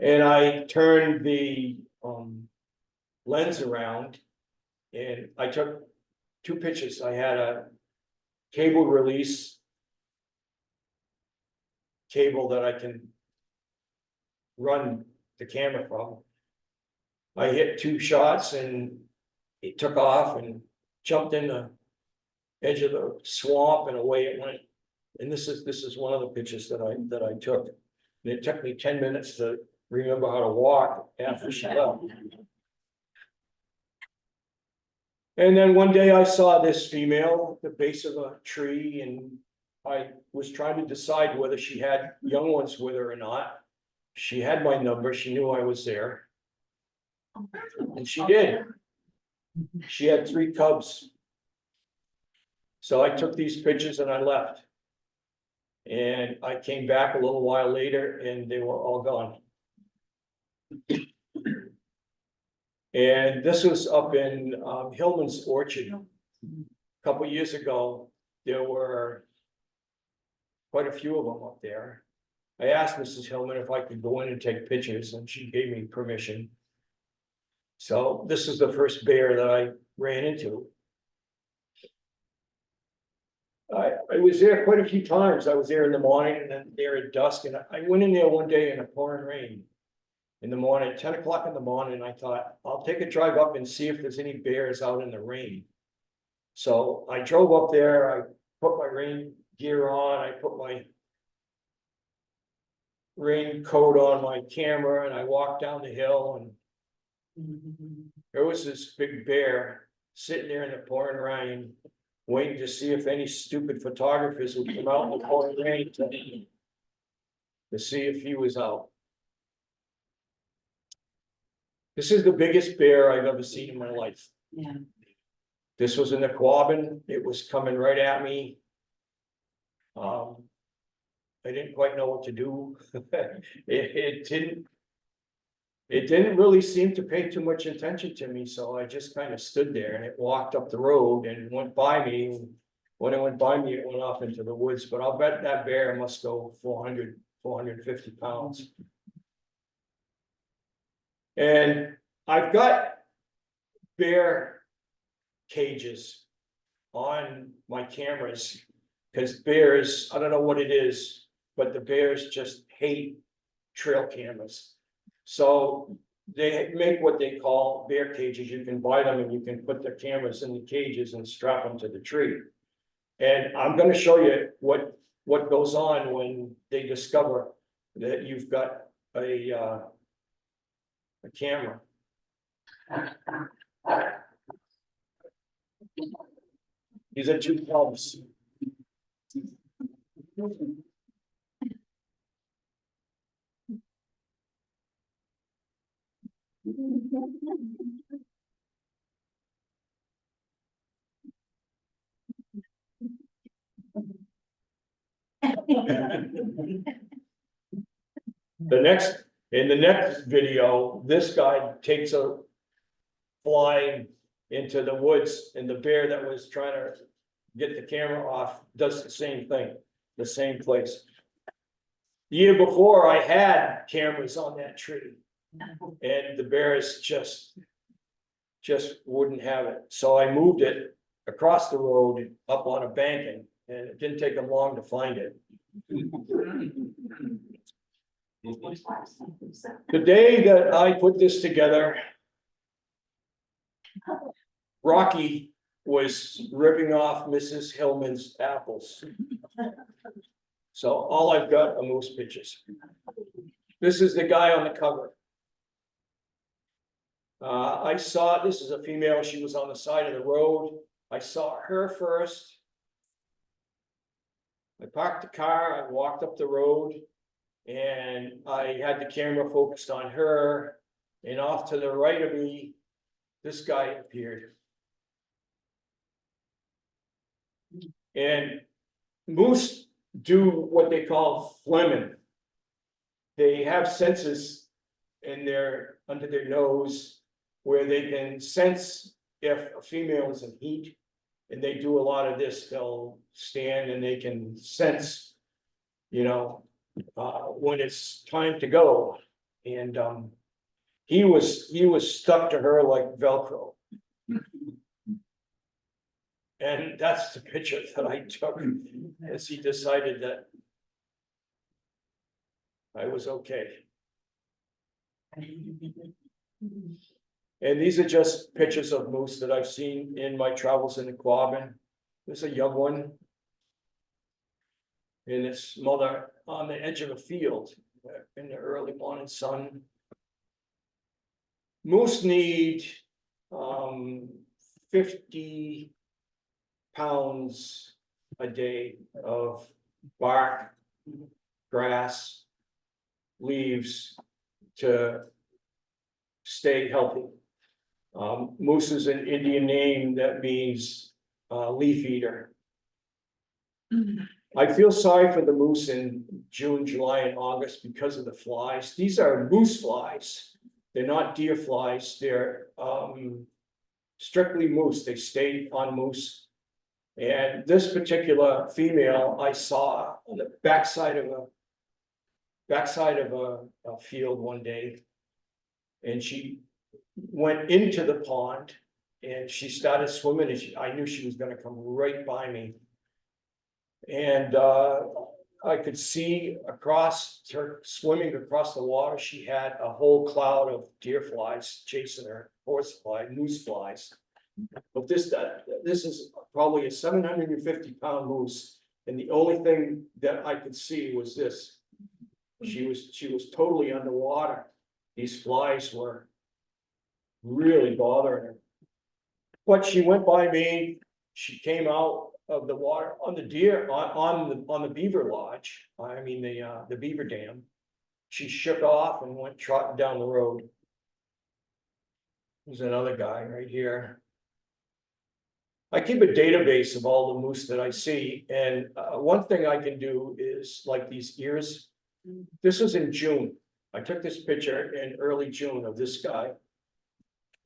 Speaker 2: And I turned the lens around and I took 2 pictures. I had a cable release cable that I can run the camera from. I hit 2 shots and it took off and jumped in the edge of the swamp and away it went. And this is one of the pictures that I took. And it took me 10 minutes to remember how to walk after she left. And then one day I saw this female at the base of a tree and I was trying to decide whether she had young ones with her or not. She had my number, she knew I was there. And she did. She had 3 cubs. So I took these pictures and I left. And I came back a little while later and they were all gone. And this was up in Hillman's Orchard. A couple years ago, there were quite a few of them up there. I asked Mrs. Hillman if I could go in and take pictures and she gave me permission. So this is the first bear that I ran into. I was there quite a few times. I was there in the morning and then there at dusk, and I went in there one day in a pouring rain. In the morning, 10 o'clock in the morning, and I thought, I'll take a drive up and see if there's any bears out in the rain. So I drove up there, I put my rain gear on, I put my raincoat on my camera, and I walked down the hill, and there was this big bear sitting there in the pouring rain, waiting to see if any stupid photographers would come out in the pouring rain to see if he was out. This is the biggest bear I've ever seen in my life.
Speaker 5: Yeah.
Speaker 2: This was in the Quabbin. It was coming right at me. I didn't quite know what to do. It didn't really seem to pay too much attention to me, so I just kind of stood there and it walked up the road and went by me. When it went by me, it went off into the woods, but I'll bet that bear must go 400, 450 pounds. And I've got bear cages on my cameras because bears, I don't know what it is, but the bears just hate trail cameras. So they make what they call bear cages. You can buy them and you can put the cameras in the cages and strap them to the tree. And I'm gonna show you what goes on when they discover that you've got a camera. These are two pumps. In the next video, this guy takes a fly into the woods, and the bear that was trying to get the camera off does the same thing, the same place. The year before, I had cameras on that tree, and the bears just wouldn't have it. So I moved it across the road up on a banking, and it didn't take them long to find it. The day that I put this together, Rocky was ripping off Mrs. Hillman's apples. So all I've got are moose pictures. This is the guy on the cover. I saw, this is a female, she was on the side of the road. I saw her first. I parked the car, I walked up the road, and I had the camera focused on her, and off to the right of me, this guy appeared. And moose do what they call phlegming. They have senses in under their nose where they can sense if a female is in heat, and they do a lot of this. They'll stand and they can sense, you know, when it's time to go. And he was stuck to her like Velcro. And that's the picture that I took as he decided that I was okay. And these are just pictures of moose that I've seen in my travels in the Quabbin. There's a young one. And its mother on the edge of a field in the early morning sun. Moose need 50 pounds a day of bark, grass, leaves to stay healthy. Moose is an Indian name that means leaf eater. I feel sorry for the moose in June, July, and August because of the flies. These are moose flies. They're not deer flies. They're strictly moose. They stay on moose. And this particular female I saw on the backside of a field one day, and she went into the pond and she started swimming, and I knew she was going to come right by me. And I could see across her swimming across the water, she had a whole cloud of deer flies chasing her, horsefly, moose flies. But this is probably a 750-pound moose, and the only thing that I could see was this. She was totally underwater. These flies were really bothering her. But she went by me. She came out of the water on the deer on the beaver lodge. I mean the beaver dam. She shook off and went trotting down the road. There's another guy right here. I keep a database of all the moose that I see, and one thing I can do is like these ears. This was in June. I took this picture in early June of this guy.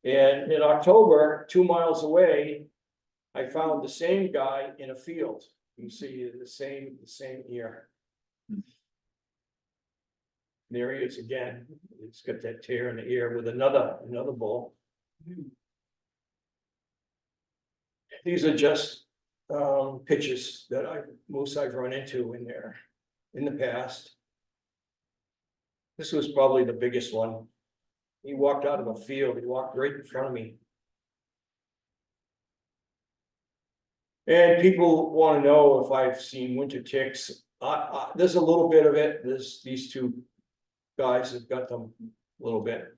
Speaker 2: And in October, 2 miles away, I found the same guy in a field. You see the same ear. There he is again. He's got that tear in the ear with another bull. These are just pictures that moose I've run into in the past. This was probably the biggest one. He walked out of a field. He walked right in front of me. And people want to know if I've seen winter ticks. There's a little bit of it. There's these two guys have got them a little bit.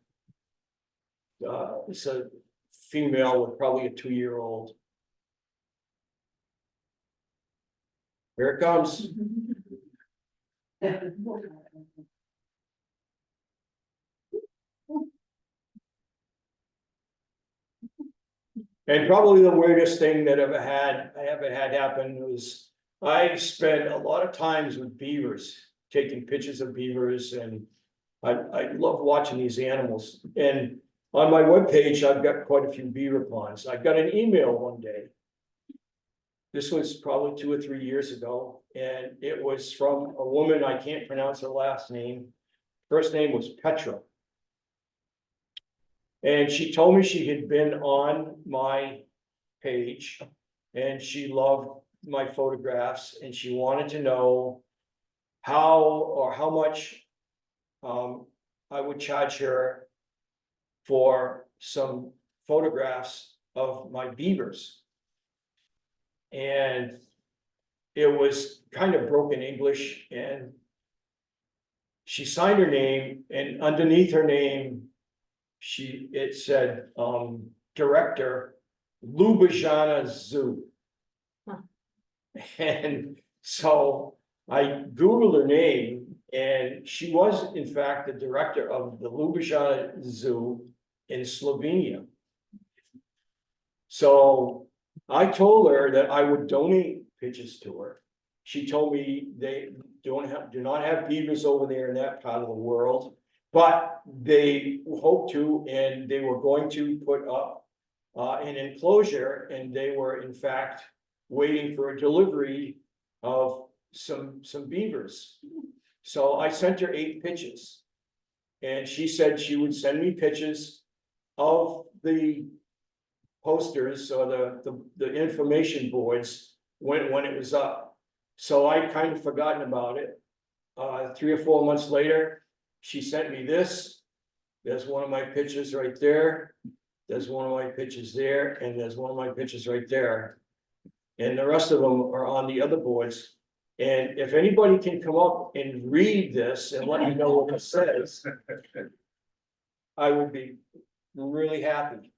Speaker 2: It's a female with probably a 2-year-old. Here it comes. And probably the weirdest thing that I ever had happen was I spent a lot of times with beavers, taking pictures of beavers, and I love watching these animals. And on my webpage, I've got quite a few beaver ponds. I got an email one day. This was probably 2 or 3 years ago, and it was from a woman, I can't pronounce her last name. First name was Petra. And she told me she had been on my page and she loved my photographs and she wanted to know how much I would charge her for some photographs of my beavers. And it was kind of broken English, and she signed her name, and underneath her name, it said, Director, Ljubljana Zoo.
Speaker 3: Huh.
Speaker 2: And so I Googled her name, and she was in fact the director of the Ljubljana Zoo in Slovenia. So I told her that I would donate pictures to her. She told me they do not have beavers over there in that part of the world, but they hope to, and they were going to put up an enclosure, and they were in fact waiting for a delivery of some beavers. So I sent her 8 pictures, and she said she would send me pictures of the posters or the information boards when it was up. So I kind of forgotten about it. 3 or 4 months later, she sent me this. There's one of my pictures right there. There's one of my pictures there, and there's one of my pictures right there. And the rest of them are on the other boards. And if anybody can come up and read this and let me know what it says, I would be really happy.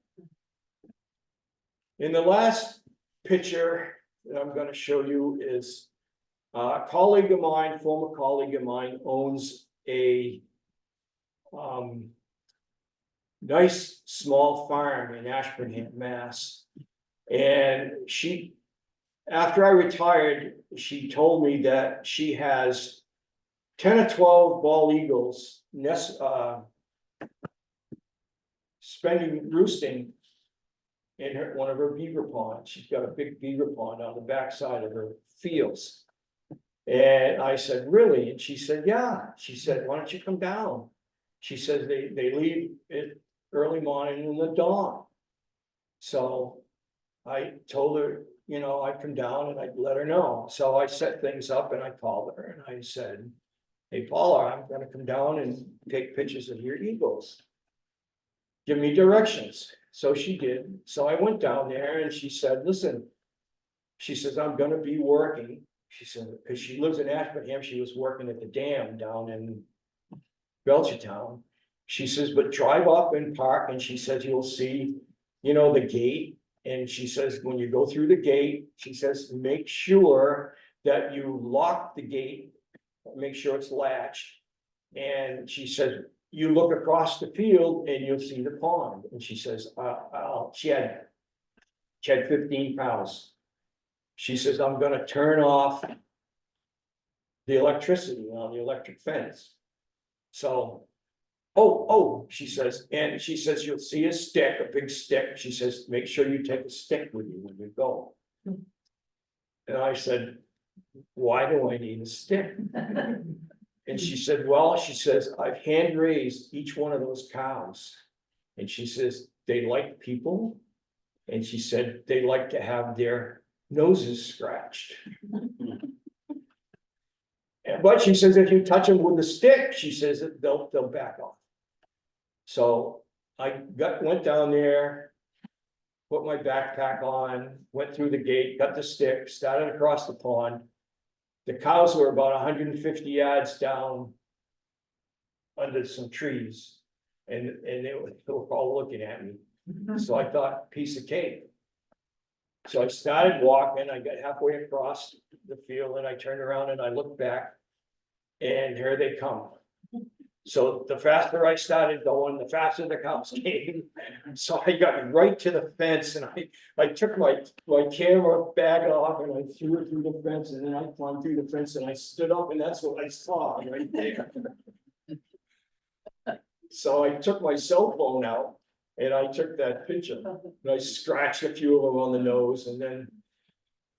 Speaker 2: In the last picture that I'm going to show you is a colleague of mine, former colleague of mine, owns a nice small farm in Ashburnham, Mass. And she, after I retired, she told me that she has 10 or 12 bald eagles roosting in one of her beaver ponds. She's got a big beaver pond on the backside of her fields. And I said, really? And she said, yeah. She said, why don't you come down? She says they leave it early morning in the dawn. So I told her, you know, I'd come down and I'd let her know. So I set things up and I called her and I said, hey, Paula, I'm gonna come down and take pictures of your eagles. Give me directions. So she did. So I went down there and she said, listen, she says, I'm gonna be working. She said, because she lives in Ashburnham, she was working at the dam down in Belchertown. She says, but drive up and park, and she says, you'll see, you know, the gate. And she says, when you go through the gate, she says, make sure that you lock the gate, make sure it's latched. And she says, you look across the field and you'll see the pond. And she says, she had 15 cows. She says, I'm gonna turn off the electricity on the electric fence. So, she says, and she says, you'll see a stick, a big stick. She says, make sure you take a stick with you when you go. And I said, why do I need a stick? And she said, well, she says, I've hand raised each one of those cows. And she says, they like people. And she said, they like to have their noses scratched. But she says, if you touch them with a stick, she says that they'll back off. So I went down there put my backpack on, went through the gate, got the stick, started across the pond. The cows were about 150 yards down under some trees, and they were all looking at me. So I thought, piece of cake. So I started walking, I got halfway across the field and I turned around and I looked back. And here they come. So the faster I started going, the faster the cows came. So I got right to the fence and I took my camera bag off and I threw it through the fence and then I climbed through the fence and I stood up and that's what I saw right there. So I took my cell phone out and I took that picture and I scratched a few of them on the nose and then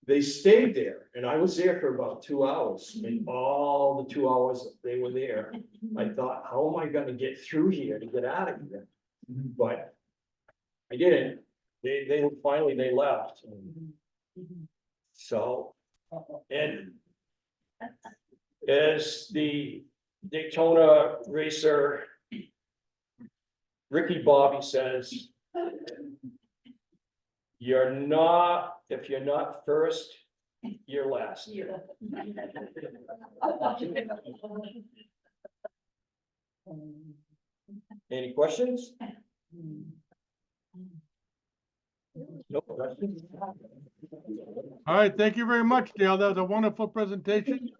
Speaker 2: they stayed there and I was there for about 2 hours and all the 2 hours they were there. I thought, how am I gonna get through here to get out of here? But I didn't. They finally they left. So, and as the Daytona racer Ricky Bobby says, if you're not first, you're last. Any questions? No questions?
Speaker 1: All right, thank you very much, Dale. That was a wonderful presentation.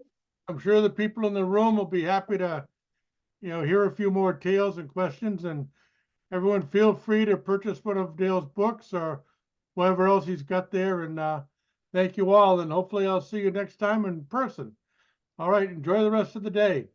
Speaker 1: I'm sure the people in the room will be happy to, hear a few more tales and questions, and everyone feel free to purchase one of Dale's books or whatever else he's got there. And thank you all, and hopefully I'll see you next time in person. All right, enjoy the rest of the day.